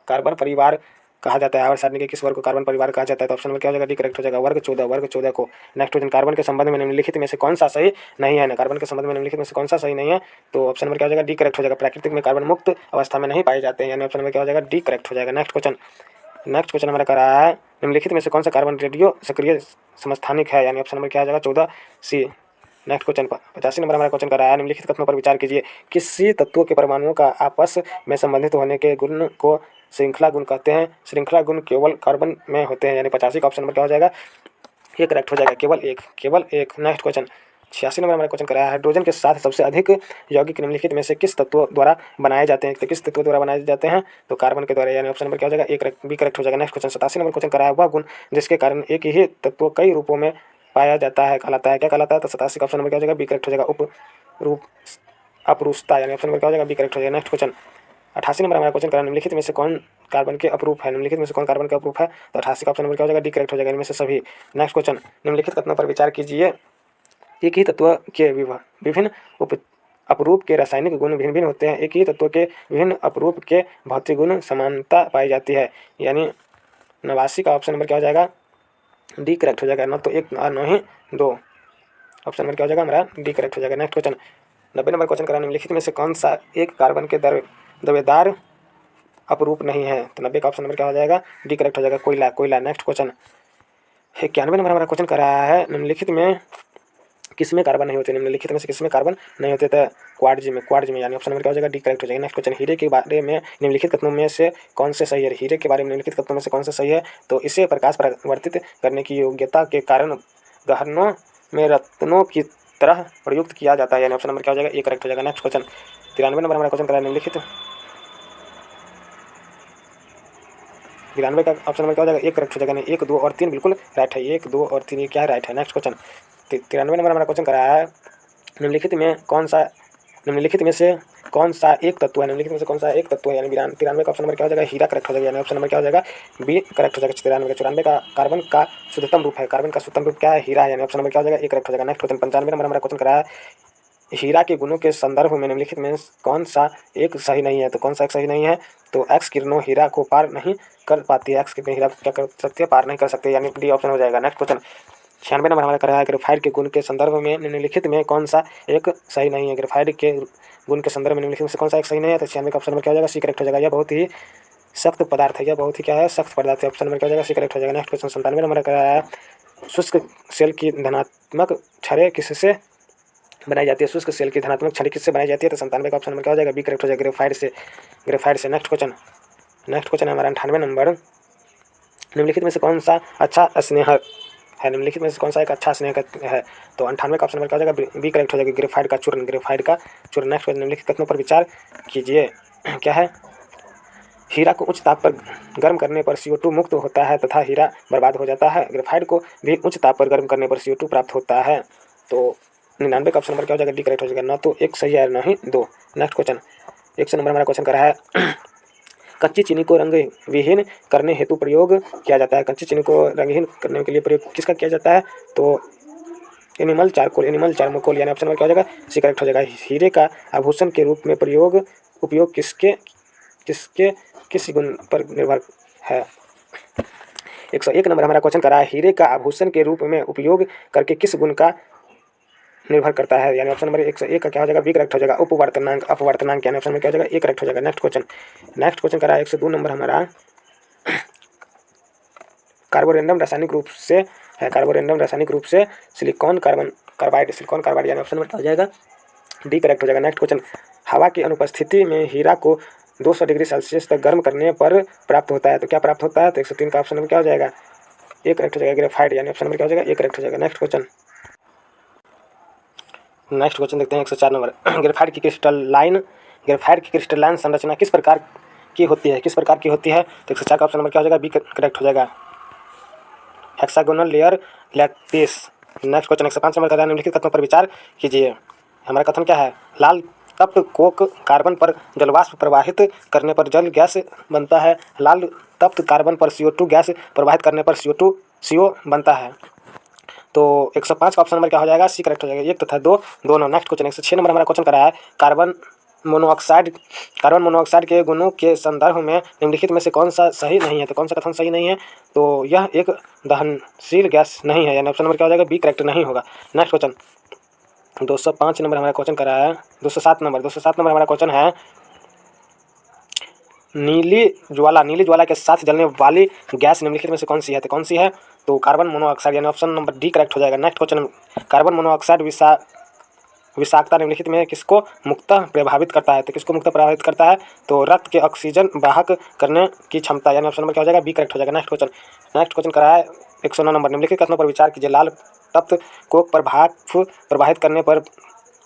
कार्बन परिवार कहा जाता है? आवर्त सारणी के किस वर्ग को कार्बन परिवार कहा जाता है? तो ऑप्शन नंबर क्या हो जाएगा? डी करेक्ट हो जाएगा। वर्ग 14 को। नेक्स्ट क्वेश्चन, कार्बन के संबंध में निम्नलिखित में से कौन सा सही नहीं है? तो ऑप्शन नंबर क्या हो जाएगा? डी करेक्ट हो जाएगा। प्राकृतिक में कार्बन मुक्त अवस्था में नहीं पाए जाते हैं, यानी ऑप्शन नंबर क्या हो जाएगा? डी करेक्ट हो जाएगा। नेक्स्ट क्वेश्चन हमारा कह रहा है, निम्नलिखित में से कौन सा कार्बन रेडियो सक्रिय समस्थानिक है? यानी ऑप्शन नंबर क्या हो जाएगा? 14 सी। नेक्स्ट क्वेश्चन, 85 नंबर हमारा क्वेश्चन कर रहा है, निम्नलिखित कथनों पर विचार कीजिए। किसी तत्वों के परमाणुओं का आपस में संबंधित होने के गुण को श्रृंखला गुण कहते हैं। श्रृंखला गुण केवल कार्बन में होते हैं, यानी 85 का ऑप्शन नंबर क्या हो जाएगा? ये करेक्ट हो जाएगा, केवल एक। नेक्स्ट क्वेश्चन, 86 नंबर हमारा क्वेश्चन कर रहा है, हाइड्रोजन के साथ सबसे अधिक यौगिक निम्नलिखित में से किस तत्व द्वारा बनाए जाते हैं? तो किस तत्व द्वारा बनाए जाते हैं? तो कार्बन के द्वारा, यानी ऑप्शन नंबर क्या हो जाएगा? बी करेक्ट हो जाएगा। नेक्स्ट क्वेश्चन, 87 नंबर क्वेश्चन कर रहा है, वह गुण जिसके कारण एक ही तत्व कई रूपों में पाया जाता है कहलाता है, क्या कहलाता है? तो 87 का ऑप्शन नंबर क्या हो जाएगा? बी करेक्ट हो जाएगा। अपरूपता, यानी ऑप्शन नंबर क्या हो जाएगा? बी करेक्ट हो जाएगा। नेक्स्ट क्वेश्चन, 88 नंबर हमारा क्वेश्चन कर रहा है, निम्नलिखित में से कौन कार्बन के अपरूप है? तो 88 का ऑप्शन नंबर क्या हो जाएगा? डी करेक्ट हो जाएगा, इनमें से सभी। नेक्स्ट क्वेश्चन, निम्नलिखित कथनों पर विचार कीजिए। एक ही तत्व के विभिन्न अपरूप के रासायनिक गुण भिन्न भिन्न होते हैं, एक ही तत्व के विभिन्न अपरूप के भौतिक गुण समानता पाई जाती है, यानी 89 का ऑप्शन नंबर क्या हो जाएगा? डी करेक्ट हो जाएगा। न तो 1 और न ही 2, ऑप्शन नंबर क्या हो जाएगा? हमारा डी करेक्ट हो जाएगा। नेक्स्ट क्वेश्चन, 90 नंबर क्वेश्चन करा, निम्नलिखित में से कौन सा एक कार्बन के दावेदार अपरूप नहीं है? तो 90 का ऑप्शन नंबर क्या हो जाएगा? डी करेक्ट हो जाएगा। कोयला। नेक्स्ट क्वेश्चन, 91 नंबर हमारा क्वेश्चन कर रहा है, निम्नलिखित में किसमें कार्बन नहीं होते? निम्नलिखित में से किसमें कार्बन नहीं होते? तो क्वार्ट्ज में, यानी ऑप्शन नंबर क्या हो जाएगा? डी करेक्ट हो जाएगा। नेक्स्ट क्वेश्चन, हीरे के बारे में निम्नलिखित कथनों में से कौन से सही है? हीरे के बारे में निम्नलिखित कथनों में से कौन सा सही है? तो इसे प्रकाश परावर्तित करने की योग्यता के कारण गहनों में रत्नों की तरह प्रयुक्त किया जाता है, यानी ऑप्शन नंबर क्या हो जाएगा? ए करेक्ट हो जाएगा। नेक्स्ट क्वेश्चन, 93 नंबर हमारा क्वेश्चन करा, निम्नलिखित 93 का ऑप्शन नंबर क्या हो जाएगा? एक करेक्ट हो जाएगा। 1, 2 और 3 बिल्कुल राइट है। 1, 2 और 3 ये क्या है? राइट है। नेक्स्ट क्वेश्चन, 93 नंबर हमारा क्वेश्चन कर रहा है, निम्नलिखित में से कौन सा एक तत्व है, निम्नलिखित में से कौन सा एक तत्व है, यानी 93 का ऑप्शन नंबर क्या हो जाएगा, हीरा करेक्ट हो जाएगा, यानी ऑप्शन नंबर क्या हो जाएगा, बी करेक्ट हो जाएगा। 94 का कार्बन का शुद्धतम रूप है, कार्बन का शुद्धतम रूप क्या है, हीरा है, यानी ऑप्शन नंबर क्या हो जाएगा, ए करेक्ट हो जाएगा। नेक्स्ट क्वेश्चन 95 नंबर हमारा क्वेश्चन करा है, हीरा के गुणों के संदर्भ में निम्नलिखित में कौन सा एक सही नहीं है, तो कौन सा एक सही नहीं है, तो एक्स किरणों हीरा को पार नहीं कर पाती है, एक्स किरणें हीरा क्या कर सकती है, पार नहीं कर सकती, यानी डी ऑप्शन हो जाएगा। नेक्स्ट क्वेश्चन 96 नंबर हमारा कर रहा है, ग्रेफाइट के गुण के संदर्भ में निम्नलिखित में कौन सा एक सही नहीं है, ग्रेफाइट के गुण के संदर्भ में निम्नलिखित में से कौन सा एक सही नहीं है, तो 96 का ऑप्शन नंबर क्या हो जाएगा, सी करेक्ट हो जाएगा। यह बहुत ही सख्त पदार्थ है, यह बहुत ही क्या है, सख्त पदार्थ है, ऑप्शन नंबर क्या हो जाएगा, सी करेक्ट हो जाएगा। नेक्स्ट क्वेश्चन 97 नंबर कर रहा है, शुष्क सेल की धनात्मक छड़ें किससे बनाई जाती है, शुष्क सेल की धनात्मक छड़ी किससे बनाई जाती है, तो 97 का ऑप्शन नंबर क्या हो जाएगा, बी करेक्ट हो जाएगा, ग्रेफाइट से, ग्रेफाइट से। नेक्स्ट क्वेश्चन है हमारा 98 नंबर, निम्नलिखित में से कौन सा अच्छा स्नेह है, निम्नलिखित में से कौन सा एक अच्छा स्नेह है, तो 98 का ऑप्शन नंबर क्या हो जाएगा, बी करेक्ट हो जाएगा, ग्रेफाइट का चूर्ण, ग्रेफाइट का चूर्ण। नेक्स्ट क्वेश्चन, निम्नलिखित कथनों पर विचार कीजिए, क्या है, हीरा को उच्च ताप पर गर्म करने पर CO2 मुक्त होता है तथा हीरा बर्बाद हो जाता है, ग्रेफाइट को भी उच्च ताप पर गर्म करने पर CO2 प्राप्त होता है, तो 99 का ऑप्शन नंबर क्या हो जाएगा, डी करेक्ट हो जाएगा, ना तो एक सही है ना ही दो। नेक्स्ट क्वेश्चन 100 नंबर हमारा क्वेश्चन कर रहा है, कच्ची चीनी को रंग विहीन करने हेतु प्रयोग किया जाता है, कच्ची चीनी को रंगहीन करने के लिए प्रयोग किसका किया जाता है, तो एनिमल चारकोल, एनिमल चारकोल, यानी ऑप्शन नंबर क्या हो जाएगा, सी करेक्ट हो जाएगा। हीरे का आभूषण के रूप में उपयोग किसके किसके किस गुण पर निर्भर है। 101 नंबर हमारा क्वेश्चन करा है, हीरे का आभूषण के रूप में उपयोग करके किस गुण का निर्भर करता है, यानी ऑप्शन नंबर 101 का क्या हो जाएगा, बी करेक्ट हो जाएगा, अपवर्तनांक, अपवर्तनांक, यानी ऑप्शन में क्या हो जाएगा, ए करेक्ट हो जाएगा। नेक्स्ट क्वेश्चन करा है 102 नंबर हमारा, कार्बोरेंडम रासायनिक रूप से है, कार्बोरेंडम रासायनिक रूप से सिलिकॉन कार्बाइड, सिलिकॉन कार्बाइड, यानी ऑप्शन नंबर क्या हो जाएगा, डी करेक्ट हो जाएगा। नेक्स्ट क्वेश्चन, हवा की अनुपस्थिति में हीरा को 200 डिग्री सेल्सियस तक गर्म करने पर प्राप्त होता है, तो क्या प्राप्त होता है, तो 103 का ऑप्शन नंबर क्या हो जाएगा, ए करेक्ट हो जाएगा, ग्रेफाइट, यानी ऑप्शन नंबर क्या हो जाएगा, ए करेक्ट हो जाएगा। नेक्स्ट क्वेश्चन देखते हैं 104 नंबर, ग्रेफाइट की क्रिस्टलाइन संरचना किस प्रकार की होती है, किस प्रकार की होती है, तो 104 का ऑप्शन नंबर क्या हो जाएगा, बी करेक्ट हो जाएगा, hexagonal layer lattice. Next question 105 number का, निम्नलिखित कथनों पर विचार कीजिए, हमारा कथन क्या है, लाल तप्त कोक कार्बन पर जलवाष्प प्रवाहित करने पर जल गैस बनता है, लाल तप्त कार्बन पर CO2 गैस प्रवाहित करने पर CO बनता है, तो 105 का ऑप्शन नंबर क्या हो जाएगा, सी करेक्ट हो जाएगा, एक तथा दो दोनों। नेक्स्ट क्वेश्चन 106 नंबर हमारा क्वेश्चन करा है, कार्बन मोनोऑक्साइड के गुणों के संदर्भ में निम्नलिखित में से कौन सा सही नहीं है, तो कौन सा कथन सही नहीं है, तो यह एक दहनशील गैस नहीं है, यानी ऑप्शन नंबर क्या हो जाएगा, बी करेक्ट नहीं होगा। नेक्स्ट क्वेश्चन 205 नंबर हमारा क्वेश्चन करा है, 207 नंबर हमारा क्वेश्चन है, नीली ज्वाला के साथ जलने वाली गैस निम्नलिखित में से कौन सी है, तो कौन सी है, तो कार्बन मोनोऑक्साइड, यानी ऑप्शन नंबर डी करेक्ट हो जाएगा। नेक्स्ट क्वेश्चन, कार्बन मोनोऑक्साइड विषाक्तता निम्नलिखित में किसको मुक्तः प्रभावित करता है, तो किसको मुक्तः प्रभावित करता है, तो रक्त के ऑक्सीजन वाहक करने की क्षमता, यानी ऑप्शन नंबर क्या हो जाएगा, बी करेक्ट हो जाएगा। नेक्स्ट क्वेश्चन करा है 109 नंबर, निम्नलिखित कथनों पर विचार कीजिए, लाल तप्त कोक पर भाप प्रवाहित करने पर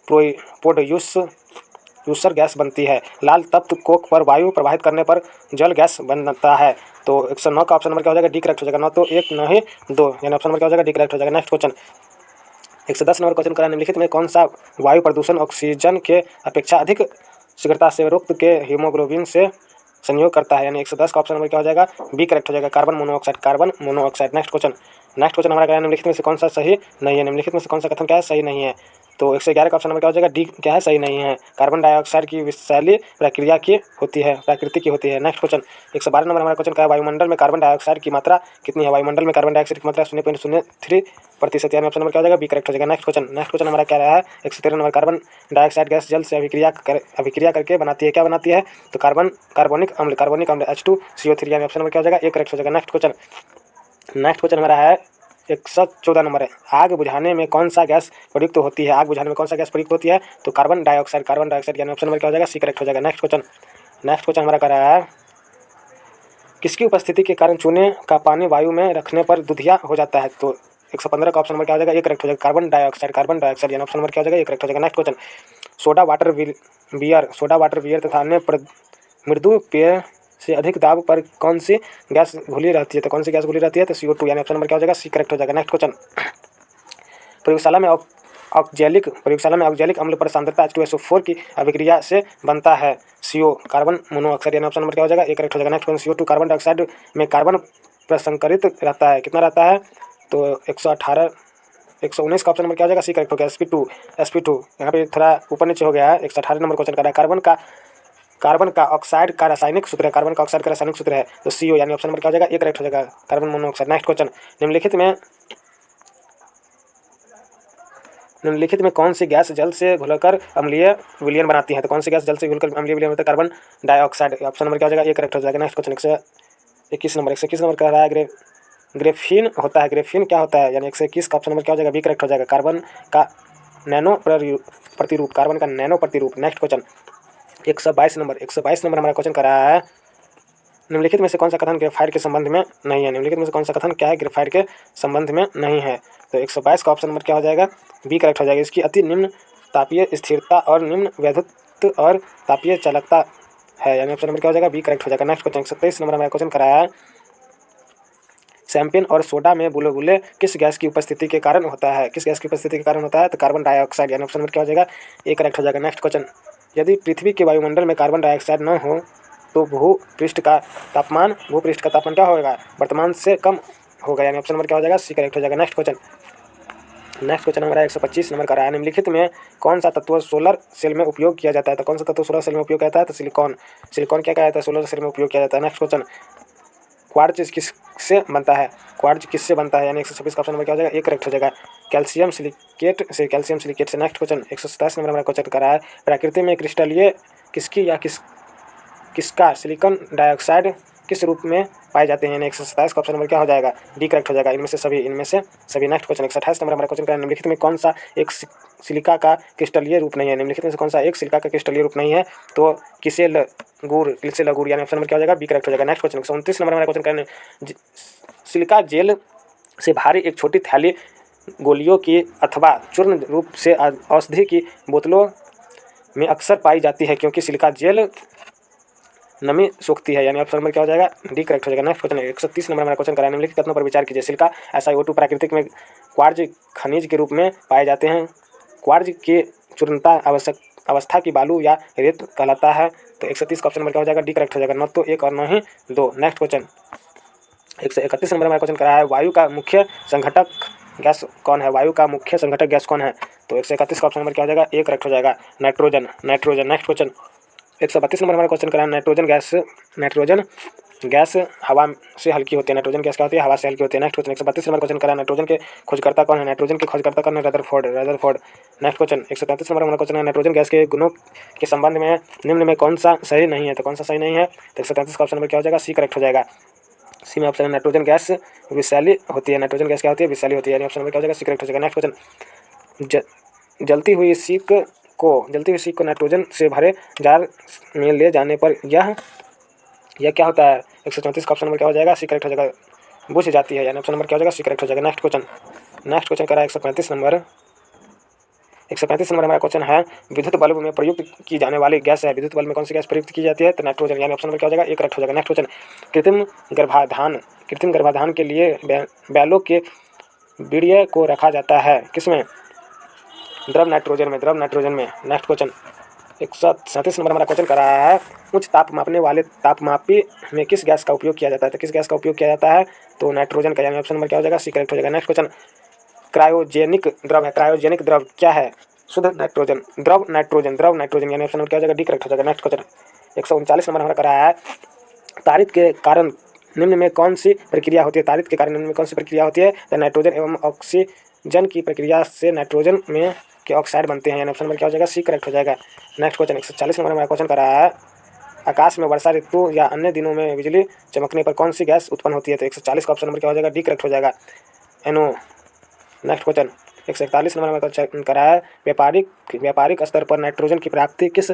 प्रोड्यूसर गैस बनती है, लाल तप्त कोक पर वायु प्रवाहित करने पर जल गैस बनता है, तो 109 का ऑप्शन नंबर क्या हो जाएगा, डी करेक्ट हो जाएगा, ना तो एक ना ही दो, यानी ऑप्शन नंबर क्या हो जाएगा, डी करेक्ट हो जाएगा। नेक्स्ट क्वेश्चन 110 नंबर क्वेश्चन करा, निम्नलिखित में कौन सा वायु प्रदूषण ऑक्सीजन के अपेक्षा अधिक शीघ्रता से रक्त के हीमोग्लोबिन से संयोग करता है, यानी 110 का ऑप्शन नंबर क्या हो जाएगा, बी करेक्ट हो जाएगा, कार्बन मोनोऑक्साइड। नेक्स्ट क्वेश्चन हमारा क्या है, निम्नलिखित में से कौन सा सही नहीं है, निम्नलिखित में से कौन सा कथन क्या है, सही नहीं है, तो 111 का ऑप्शन नंबर क्या हो जाएगा, डी क्या है, सही नहीं है, कार्बन डाइऑक्साइड की विषैली प्रकृति की होती है। नेक्स्ट क्वेश्चन 112 नंबर हमारा क्वेश्चन क्या है, वायुमंडल में कार्बन डाइऑक्साइड की मात्रा कितनी है, वायुमंडल में कार्बन डाइऑक्साइड की मात्रा 0.03%, यानी ऑप्शन नंबर क्या हो जाएगा, बी करेक्ट हो जाएगा। नेक्स्ट क्वेश्चन हमारा क्या रहा है 113 नंबर, कार्बन डाइऑक्साइड गैस जल से अभिक्रिया करके बनाती है, क्या बनाती है, तो कार्बनिक अम्ल H2CO3, यानी ऑप्शन नंबर क्या हो जाएगा, ए करेक्ट हो जाएगा। नेक्स्ट क्वेश्चन हमारा है 114 नंबर है, आग बुझाने में कौन सा गैस प्रयुक्त होती है, आग बुझाने में कौन सा गैस प्रयुक्त होती है, तो कार्बन डाइऑक्साइड, यानी ऑप्शन नंबर क्या हो जाएगा, सी करेक्ट हो जाएगा। नेक्स्ट क्वेश्चन हमारा कर रहा है, किसकी उपस्थिति के कारण चूने का पानी वायु में रखने पर दूधिया हो जाता है, तो 115 का ऑप्शन नंबर क्या हो जाएगा, ए करेक्ट हो जाएगा, कार्बन डाइऑक्साइड, यानी ऑप्शन नंबर क्या हो जाएगा, ए करेक्ट हो जाएगा। Next question, soda water beer तथा अन्य मृदु पेय से अधिक दाब पर कौन सी गैस घुली रहती है, तो कौन सी गैस घुली रहती है, तो CO2, यानी ऑप्शन नंबर क्या हो जाएगा, सी करेक्ट हो जाएगा। नेक्स्ट क्वेश्चन, प्रयोगशाला में ऑक्जेलिक प्रयोगशाला में ऑक्जेलिक अम्ल पर सांद्रता H2SO4 की अभिक्रिया से बनता है CO कार्बन मोनोऑक्साइड, यानी ऑप्शन नंबर क्या हो जाएगा, एक करेक्ट हो जाएगा। Next question, CO2 carbon dioxide में कार्बन प्रसंकरित रहता है, कितना रहता है, तो 118 119 का ऑप्शन नंबर क्या हो जाएगा, सी करेक्ट हो गया। sp2 यहाँ पे थोड़ा ऊपर नीचे हो गया है। 118 नंबर क्वेश्चन कर रहा है, कार्बन का ऑक्साइड का रासायनिक सूत्र है, कार्बन का ऑक्साइड का रासायनिक सूत्र है तो CO, यानी ऑप्शन नंबर क्या हो जाएगा, एक करेक्ट हो जाएगा, कार्बन मोनोऑक्साइड। निम्नलिखित में कौन सी गैस जल से घुलकर अम्लीय विलयन बनाती है, तो कौन सी गैस जल से घुलकर अम्लीय विलयन बनाती है, कार्बन डाइऑक्साइड, ऑप्शन नंबर क्या हो जाएगा, एक करेक्ट हो जाएगा। नेक्स्ट क्वेश्चन 121 नंबर कह रहा है ग्रेफीन होता है, ग्रेफीन क्या होता है, यानी 121 का ऑप्शन नंबर क्या हो जाएगा, बी करेक्ट हो जाएगा, कार्बन का नैनो प्रतिरूप, कार्बन का नैनो प्रतिरूप। नेक्स्ट क्वेश्चन 122 नंबर हमारा क्वेश्चन कर रहा है, निम्नलिखित में से कौन सा कथन ग्रेफाइट के संबंध में नहीं है, निम्नलिखित में से कौन सा कथन क्या है, ग्रेफाइट के संबंध में नहीं है, तो 122 का ऑप्शन नंबर क्या हो जाएगा, बी करेक्ट हो जाएगा। इसकी अति निम्न तापीय स्थिरता और निम्न वैधुत्व और तापीय चालकता है, यानी ऑप्शन नंबर क्या हो जाएगा, बी करेक्ट हो जाएगा। नेक्स्ट क्वेश्चन 27 नंबर हमारा क्वेश्चन कराया है, शैंपेन और सोडा में बुलबुले किस गैस की उपस्थिति के कारण होता है, किस गैस की उपस्थिति के कारण होता है, तो कार्बन डाइऑक्साइड, यानी ऑप्शन नंबर क्या हो जाएगा, ए करेक्ट हो जाएगा। नेक्स्ट क्वेश्चन, यदि पृथ्वी के वायुमंडल में कार्बन डाइऑक्साइड न हो तो भूपृष्ठ का तापमान क्या होगा, वर्तमान से कम होगा, यानी ऑप्शन नंबर क्या हो जाएगा, सी करेक्ट हो जाएगा। नेक्स्ट क्वेश्चन हमारा 125 नंबर का रहा है, निम्नलिखित में कौन सा तत्व सोलर सेल में उपयोग किया जाता है, तो कौन सा तत्व सोलर सेल में उपयोग किया जाता है, तो सिलिकॉन क्या कहता है, सोलर सेल में उपयोग किया जाता है। नेक्स्ट क्वेश्चन, क्वार्ट्ज किससे बनता है, यानी 126 का ऑप्शन नंबर क्या हो जाएगा, एक करेक्ट हो जाएगा, कैल्शियम सिलिकेट से। नेक्स्ट क्वेश्चन 127 नंबर हमारा क्वेश्चन कर रहा है, प्रकृति में क्रिस्टलीय किसका सिलिकॉन डाइऑक्साइड किस रूप में पाए जाते हैं, यानी 127 का ऑप्शन नंबर क्या हो जाएगा, डी करेक्ट हो जाएगा, इनमें से सभी। नेक्स्ट क्वेश्चन 128 नंबर हमारा क्वेश्चन का, निम्नलिखित में कौन सा एक सिलिका का क्रिस्टलीय रूप नहीं है, निम्नलिखित में से कौन सा एक सिलिका का क्रिस्टलीय रूप नहीं है, तो किसेल गुड़, यानी ऑप्शन नंबर क्या हो जाएगा, बी करेक्ट हो जाएगा। नेक्स्ट क्वेश्चन 29 नंबर हमारा क्वेश्चन करने, सिलिका जेल से भारी एक छोटी थैली गोलियों की अथवा चूर्ण रूप से औषधि की बोतलों में अक्सर पाई जाती है, क्योंकि सिलिका जेल नमी सोखती है, यानी ऑप्शन नंबर क्या हो जाएगा, डी करेक्ट हो जाएगा। नेक्स्ट क्वेश्चन 130 नंबर हमारा क्वेश्चन कराने, निम्नलिखित कथनों पर विचार कीजिए, सिलिका SiO2 प्राकृतिक में क्वार्ज खनिज के रूप में पाए जाते हैं, क्वार्ज के चूर्णता अवस्था की बालू या रेत कहलाता है, तो 130 का ऑप्शन नंबर क्या हो जाएगा, डी करेक्ट हो जाएगा, न तो एक और न ही दो। नेक्स्ट क्वेश्चन 131 नंबर हमारा क्वेश्चन करा है, वायु का मुख्य संघटक गैस कौन है, तो 131 का ऑप्शन नंबर क्या हो जाएगा, ए करेक्ट हो जाएगा, नाइट्रोजन। नेक्स्ट क्वेश्चन 132 नंबर हमारा क्वेश्चन करा है, नाइट्रोजन गैस हवा से हल्की होती है, नाइट्रोजन गैस क्या होती है, हवा से हल्की होती है। नेक्स्ट क्वेश्चन 132 नंबर क्वेश्चन करा है, नाइट्रोजन के खोजकर्ता कौन है, रदरफोर्ड। नेक्स्ट क्वेश्चन 133 नंबर हमारा क्वेश्चन है, नाइट्रोजन गैस के गुणों के संबंध में निम्न में कौन सा सही नहीं है, तो कौन सा सही नहीं है, तो 133 का ऑप्शन नंबर क्या हो जाएगा, सी करेक्ट हो जाएगा। सी में ऑप्शन है, नाइट्रोजन गैस विषैली होती है, नाइट्रोजन गैस क्या होती है, विषैली होती है, यानी ऑप्शन नंबर क्या हो जाएगा, सी करेक्ट हो जाएगा। नेक्स्ट क्वेश्चन, जलती हुई सीख को नाइट्रोजन से भरे जार में ले जाने पर यह क्या होता है, 134 का ऑप्शन नंबर क्या हो जाएगा, सी करेक्ट हो जाएगा, बुझ जाती है, यानी ऑप्शन नंबर क्या हो जाएगा, सी करेक्ट हो जाएगा। नेक्स्ट क्वेश्चन करा है 135 नंबर हमारा क्वेश्चन है, विद्युत बल्ब में प्रयुक्त की जाने वाली गैस है, विद्युत बल्ब में कौन सी गैस प्रयुक्त की जाती है, तो नाइट्रोजन, यानी ऑप्शन नंबर क्या हो जाएगा, एक करेक्ट हो जाएगा। नेक्स्ट क्वेश्चन, कृत्रिम गर्भाधान के लिए बैलों के वीर्य को रखा जाता है किसमें, द्रव नाइट्रोजन में। नेक्स्ट क्वेश्चन 137 नंबर हमारा क्वेश्चन कर रहा है, उच्च ताप मापने वाले तापमापी में किस गैस का उपयोग किया जाता है, तो किस गैस का उपयोग किया जाता है, तो नाइट्रोजन का, यानी ऑप्शन नंबर क्या हो जाएगा, सी करेक्ट हो जाएगा। नेक्स्ट क्वेश्चन, क्रायोजेनिक द्रव क्या है, शुद्ध नाइट्रोजन, द्रव नाइट्रोजन, यानी ऑप्शन नंबर क्या हो जाएगा, डी करेक्ट हो जाएगा। नेक्स्ट क्वेश्चन 139 नंबर हमारा कर रहा है, तारित के कारण निम्न में कौन सी प्रक्रिया होती है, तो नाइट्रोजन एवं ऑक्सीजन की प्रक्रिया से नाइट्रोजन में के ऑक्साइड बनते हैं, यानी ऑप्शन नंबर क्या हो जाएगा, सी करेक्ट हो जाएगा। नेक्स्ट क्वेश्चन 140 नंबर हमारा क्वेश्चन कर रहा है, आकाश में वर्षा ऋतु या अन्य दिनों में बिजली चमकने पर कौन सी गैस उत्पन्न होती है, तो 140 का ऑप्शन नंबर क्या हो जाएगा, डी करेक्ट हो जाएगा, एनो। नेक्स्ट क्वेश्चन 141 नंबर हमारा क्वेश्चन करा है, व्यापारिक स्तर पर नाइट्रोजन की प्राप्ति किस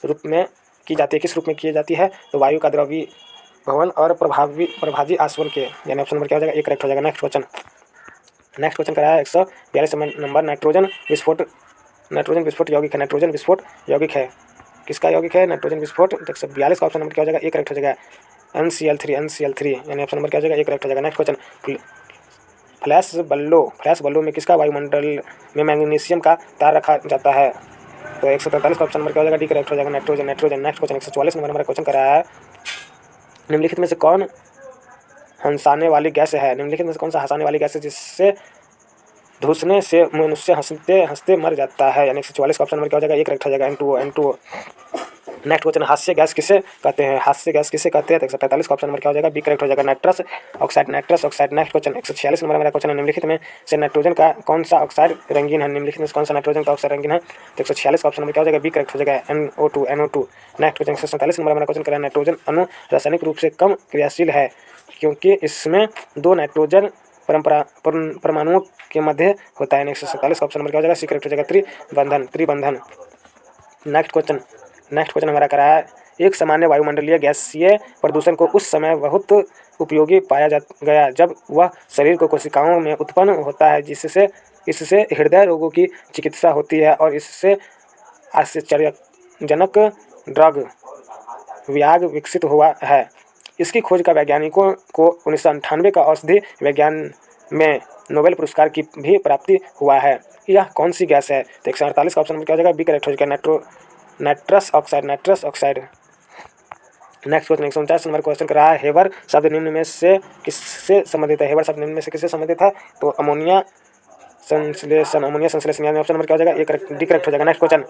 रूप में की जाती है, तो वायु का द्रवीभवन और प्रभाजी आसवन के, यानी ऑप्शन नंबर क्या हो जाएगा, एक करेक्ट हो जाएगा। नेक्स्ट क्वेश्चन कराया 142 नंबर, नाइट्रोजन विस्फोट यौगिक है, किसका यौगिक है, नाइट्रोजन विस्फोट। 142 का ऑप्शन नंबर क्या हो जाएगा, एक करेक्ट हो जाएगा, NCl3, यानी ऑप्शन नंबर क्या हो जाएगा, एक करेक्ट हो जाएगा। नेक्स्ट क्वेश्चन, फ्लैश बल्लों में किसका वायुमंडल में मैग्नीशियम का तार रखा जाता है? तो 143 का ऑप्शन नंबर क्या हो जाएगा? डी करेक्ट हो जाएगा, नाइट्रोजन। नेक्स्ट क्वेश्चन 144 नंबर हमारा क्वेश्चन कर रहा है, निम्नलिखित में से कौन हंसाने वाली गैस है? निम्नलिखित में से कौन सा हंसाने वाली गैस है जिससे धुसने से मनुष्य हंसते हंसते मर जाता है? यानी 144 का ऑप्शन नंबर क्या हो जाएगा? एक करेक्ट हो जाएगा, N2O। नेक्स्ट क्वेश्चन, हास्य गैस किसे कहते हैं? हास्य गैस किसे कहते हैं? तो 145 का ऑप्शन नंबर क्या हो जाएगा? बी करेक्ट हो जाएगा, nitrous oxide. Next question 146 number मेरा क्वेश्चन है, निम्नलिखित में से नाइट्रोजन का कौन सा ऑक्साइड रंगीन है? निम्नलिखित में से कौन सा नाइट्रोजन का ऑक्साइड रंगीन है? तो 146 का ऑप्शन नंबर क्या हो जाएगा? बी करेक्ट हो जाएगा, NO2। नेक्स्ट क्वेश्चन 147 नंबर मेरा क्वेश्चन कर रहा है, नाइट्रोजन अणु रासायनिक रूप से कम क्रियाशील है क्योंकि इसमें दो नाइट्रोजन परमाणुओं के मध्य होता है। 147 का ऑप्शन नंबर क्या हो जाएगा? सी करेक्ट हो जाएगा, त्रिबंधन। नेक्स्ट क्वेश्चन हमारा करा है, एक सामान्य वायुमंडलीय गैसीय प्रदूषण को उस समय बहुत उपयोगी पाया गया जब वह शरीर को कोशिकाओं में उत्पन्न होता है, जिससे इससे हृदय रोगों की चिकित्सा होती है और इससे आश्चर्यजनक ड्रग व्याग विकसित हुआ है। इसकी खोज का वैज्ञानिकों को 1998 का औषधि विज्ञान में नोबेल पुरस्कार की भी प्राप्ति हुआ है। यह कौन सी गैस है? तो 148 का ऑप्शन क्या हो जाएगा? बी करेक्ट हो जाएगा, nitrous oxide. Next question 149 number question कर रहा है, हेबर शब्द निम्न में से किससे संबंधित है? हेबर शब्द निम्न में से किससे संबंधित है? तो अमोनिया संश्लेषण यानी ऑप्शन नंबर क्या हो जाएगा? डी करेक्ट हो जाएगा। नेक्स्ट क्वेश्चन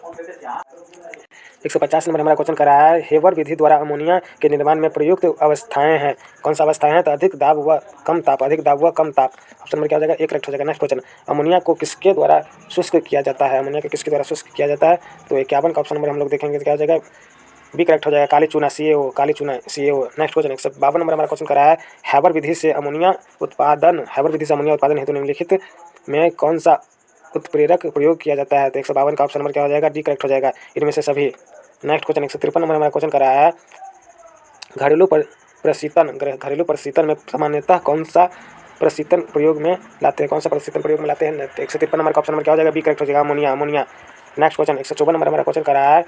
150 नंबर हमारा क्वेश्चन कर रहा है, हेबर विधि द्वारा अमोनिया के निर्माण में प्रयुक्त अवस्थाएं हैं, कौन सा अवस्थाएं हैं? तो अधिक दाब व कम ताप। ऑप्शन नंबर क्या हो जाएगा? एक करेक्ट हो जाएगा। नेक्स्ट क्वेश्चन, अमोनिया को किसके द्वारा शुष्क किया जाता है? तो 51 का ऑप्शन नंबर हम लोग देखेंगे क्या हो जाएगा? बी करेक्ट हो जाएगा, काली चूना CaO। नेक्स्ट क्वेश्चन 152 नंबर हमारा क्वेश्चन कर रहा है, हैबर विधि से अमोनिया उत्पादन हेतु निम्नलिखित में कौन सा उत्प्रेरक प्रयोग किया जाता है? तो 152 का ऑप्शन नंबर क्या हो जाएगा? डी करेक्ट हो जाएगा, इनमें से सभी। नेक्स्ट क्वेश्चन 153 नंबर हमारा क्वेश्चन कर रहा है, घरेलू प्रशीतन में सामान्यतः कौन सा प्रशीतन प्रयोग में लाते हैं? 153 नंबर का ऑप्शन नंबर क्या हो जाएगा? बी करेक्ट हो जाएगा, अमोनिया। नेक्स्ट क्वेश्चन 154 नंबर हमारा क्वेश्चन कर रहा है,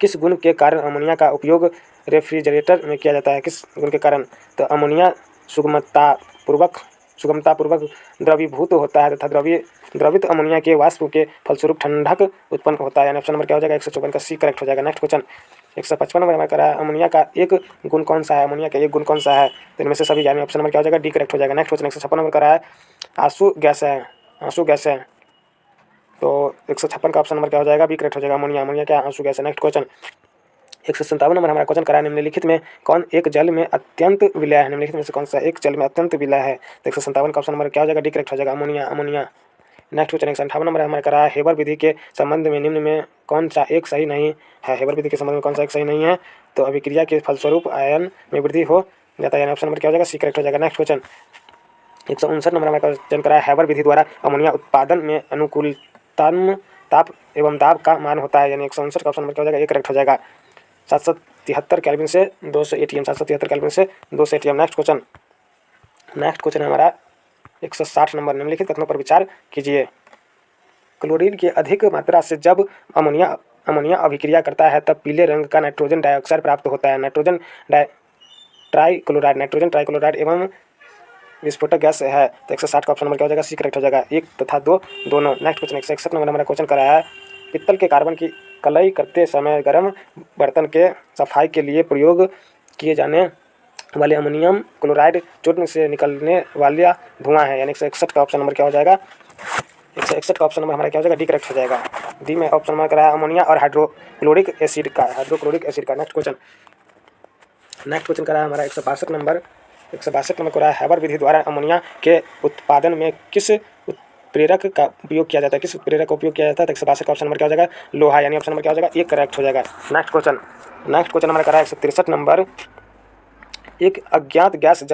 किस गुण के कारण अमोनिया का उपयोग रेफ्रिजरेटर में किया जाता है? किस गुण के कारण? तो अमोनिया सुगमतापूर्वक द्रवीभूत होता है तथा द्रवित अमोनिया के वाष्प के फलस्वरूप ठंडक उत्पन्न होता है। यानी ऑप्शन नंबर क्या हो जाएगा? 154 का सी करेक्ट हो जाएगा। नेक्स्ट क्वेश्चन 155 नंबर हमारा करा है, अमोनिया का एक गुण कौन सा है? तो इनमें से सभी, यानी ऑप्शन नंबर क्या हो जाएगा? डी करेक्ट हो जाएगा। नेक्स्ट क्वेश्चन 156 नंबर करा है, आंसू गैस है। तो 156 का ऑप्शन नंबर क्या हो जाएगा? बी करेक्ट हो जाएगा, अमोनिया क्या आंसू गैस है। नेक्स्ट क्वेश्चन 157 नंबर हमारा क्वेश्चन करा है, निम्नलिखित में कौन एक जल में अत्यंत विलय है? निम्नलिखित में से कौन सा एक जल में अत्यंत विलय है? तो 157 का ऑप्शन नंबर क्या हो जाएगा? डी करेक्ट हो जाएगा, अमोनिया। नेक्स्ट क्वेश्चन 158 नंबर हमारा करा है, हेबर विधि के संबंध में निम्न में कौन सा एक सही नहीं है? हेबर विधि के संबंध में कौन सा एक सही नहीं है? तो अभिक्रिया के फलस्वरूप आयन में वृद्धि हो जाता है, यानी ऑप्शन नंबर क्या हो जाएगा? सी करेक्ट हो जाएगा। नेक्स्ट क्वेश्चन 159 नंबर हमारा क्वेश्चन करा है, हैबर विधि द्वारा अमोनिया उत्पादन में अनुकूलतम ताप एवं दाब का मान होता है, यानी 159 का ऑप्शन नंबर क्या हो जाएगा? एक करेक्ट हो जाएगा, 773 केल्विन से 200 ATM। 773 केल्विन से 200 ATM। नेक्स्ट क्वेश्चन हमारा 160 नंबर, निम्नलिखित कथनों पर विचार कीजिए। क्लोरीन की अधिक मात्रा से जब अमोनिया अभिक्रिया करता है तब पीले रंग का नाइट्रोजन डाइऑक्साइड प्राप्त होता है। नाइट्रोजन ट्राइक्लोराइड एवं विस्फोटक गैस है। तो 160 का ऑप्शन नंबर क्या हो जाएगा? सी करेक्ट हो जाएगा, 1 तथा 2 दोनों। नेक्स्ट क्वेश्चन 161 नंबर हमारा क्वेश्चन कराया है, पित्तल के कार्बन की कलई करते समय गर्म बर्तन के सफाई के लिए प्रयोग किए जाने वाले अमोनियम क्लोराइड चूर्ण से निकलने वाला धुआं है, यानी 161 का ऑप्शन नंबर क्या हो जाएगा? 161 का ऑप्शन नंबर हमारा क्या हो जाएगा? डी करेक्ट हो जाएगा, डी में ऑप्शन नंबर कराया अमोनिया और हाइड्रोक्लोरिक एसिड का। नेक्स्ट क्वेश्चन कराया हमारा 162 नंबर को रहा है, हैबर विधि द्वारा अमोनिया के उत्पादन में किस उत्प्रेरक का उपयोग किया जाता है? तो 162 का ऑप्शन नंबर क्या हो जाएगा? लोहा, यानी ऑप्शन नंबर क्या हो जाएगा? एक करेक्ट हो जाएगा। नेक्स्ट क्वेश्चन हमारा करा है 163 नंबर, एक अज्ञात गैस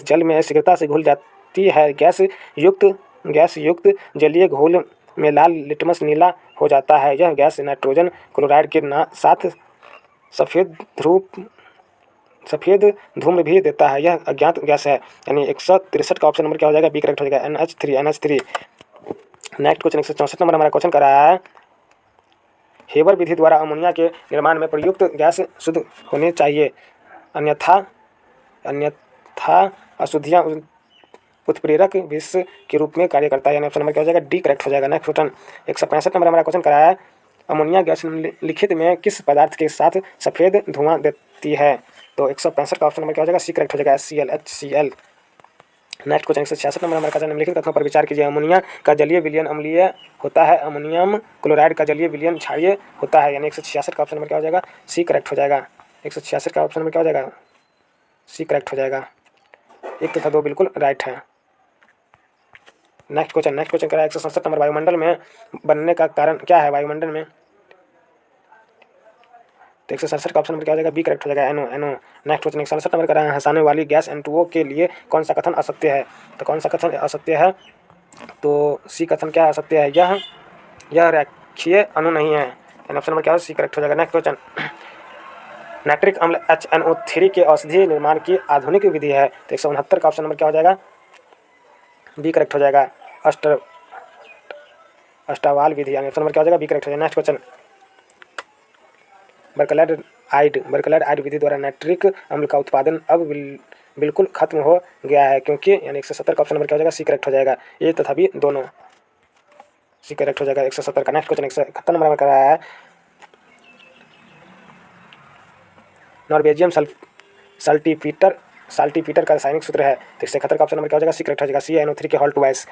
जल में शीघ्रता से घुल जाती है। गैस युक्त जलीय घोल में लाल लिटमस नीला हो जाता है। यह गैस नाइट्रोजन क्लोराइड के साथ सफ़ेद धूम्र भी देता है। यह अज्ञात गैस है, यानी 163 का ऑप्शन नंबर क्या हो जाएगा? बी करेक्ट हो जाएगा, NH3। नेक्स्ट क्वेश्चन 164 नंबर हमारा क्वेश्चन कर रहा है, हेबर विधि द्वारा अमोनिया के निर्माण में प्रयुक्त गैस शुद्ध होनी चाहिए, अन्यथा तथा अशुद्धियाँ उत्प्रेरक विष के रूप में कार्य करता है, यानी ऑप्शन नंबर क्या हो जाएगा डी करेक्ट हो जाएगा। नेक्स्ट क्वेश्चन 165 नंबर हमारा क्वेश्चन कराया है, अमोनिया गैस निम्नलिखित में किस पदार्थ के साथ सफ़ेद धुआं देती है? तो 165 का ऑप्शन नंबर क्या हो जाएगा? सी करेक्ट हो जाएगा, HCl। नेक्स्ट क्वेश्चन 166 नंबर हमारे क्वेश्चन निम्नलिखित कथनों पर विचार कीजिए। अमोनिया का जलीय विलयन अम्लीय होता है, अमोनियम क्लोराइड का जलीय विलयन क्षारीय होता है, यानी 166 का ऑप्शन नंबर क्या हो जाएगा? सी करेक्ट हो जाएगा। 166 का ऑप्शन नंबर क्या हो जाएगा? सी करेक्ट हो जाएगा। 1 तथा 2 बिल्कुल राइट है। नेक्स्ट क्वेश्चन करा 167 नंबर, वायुमंडल में बनने का कारण क्या है? वायुमंडल में, तो 167 का ऑप्शन नंबर क्या हो जाएगा? बी करेक्ट हो जाएगा, एनो। नेक्स्ट क्वेश्चन 167 नंबर करा है, हंसाने वाली गैस N2O के लिए कौन सा कथन असत्य है? तो कौन सा कथन असत्य है? तो सी कथन क्या असत्य है? यह रेखीय अणु नहीं है, यानी ऑप्शन नंबर क्या हो? सी करेक्ट हो जाएगा। नेक्स्ट क्वेश्चन, नाइट्रिक अम्ल HNO3 के औषधि निर्माण की आधुनिक विधि है, तो 169 का ऑप्शन नंबर क्या हो जाएगा? बी करेक्ट हो जाएगा, अष्टावाल विधि, यानी ऑप्शन नंबर क्या हो जाएगा? बी करेक्ट हो जाएगा। नेक्स्ट क्वेश्चन, बर्कलाइड आइड विधि द्वारा नाइट्रिक अम्ल का उत्पादन अब बिल्कुल खत्म हो गया है, क्योंकि, यानी 170 का ऑप्शन नंबर क्या हो जाएगा? सी करेक्ट हो जाएगा। ए तथा बी दोनों सी करेक्ट हो जाएगा 170 का। नेक्स्ट क्वेश्चन 171 नंबर में कर रहा है, नॉर्वेजियम साल्टीपीटर का रासायनिक सूत्र है, तो 171 का ऑप्शन नंबर क्या हो जाएगा? सी करेक्ट हो जाएगा, CnO3 के halt vice.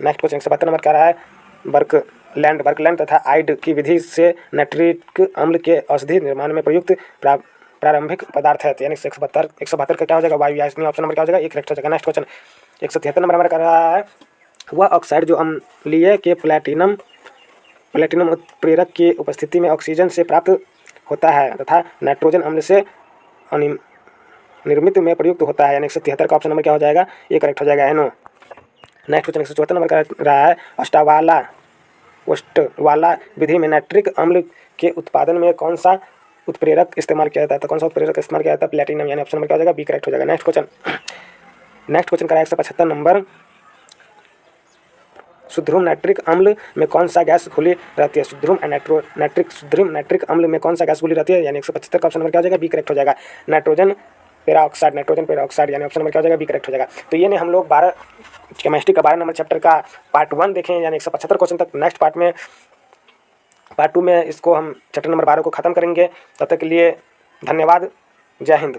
Next question 172 number क्या रहा है, बर्कलैंड तथा आइड की विधि से नाइट्रिक अम्ल के औषधि निर्माण में प्रयुक्त प्रारंभिक पदार्थ है, तो यानी 172 का क्या हो जाएगा? वायु, यानी ऑप्शन नंबर क्या हो जाएगा? एक करेक्ट हो जाएगा। नेक्स्ट क्वेश्चन 173 नंबर हमारा कर रहा है, वह ऑक्साइड जो अम्लीय के प्लेटिनम उत्प्रेरक की उपस्थिति में ऑक्सीजन से प्राप्त होता है तथा नाइट्रोजन अम्ल से निर्मित में प्रयुक्त होता है, यानी 173 का ऑप्शन नंबर क्या हो जाएगा? ये करेक्ट हो जाएगा, एनो। नेक्स्ट क्वेश्चन 174 नंबर कर रहा है, ओस्टवाला विधि में नाइट्रिक अम्ल के उत्पादन में कौन सा उत्प्रेरक इस्तेमाल किया जाता है? तो कौन सा उत्प्रेरक इस्तेमाल किया जाता है? प्लेटिनम, यानी ऑप्शन नंबर क्या हो जाएगा? बी करेक्ट हो जाएगा। नेक्स्ट क्वेश्चन करा 175 नंबर, सुध्रुम नाइट्रिक अम्ल में कौन सा गैस घुली रहती है? सुध्रुम नाइट्रिक अम्ल में कौन सा गैस घुली रहती है? यानी 175 का ऑप्शन नंबर क्या हो जाएगा? बी करेक्ट हो जाएगा, नाइट्रोजन पेराऑक्साइड, यानी ऑप्शन नंबर क्या हो जाएगा? बी करेक्ट हो जाएगा। तो ये ने हम लोग केमिस्ट्री का 12 नंबर चैप्टर का पार्ट 1 देखें, यानी 175 क्वेश्चन तक। नेक्स्ट पार्ट 2 में इसको हम चैप्टर नंबर 12 को ख़त्म करेंगे। तब तक के लिए धन्यवाद, जय हिंद।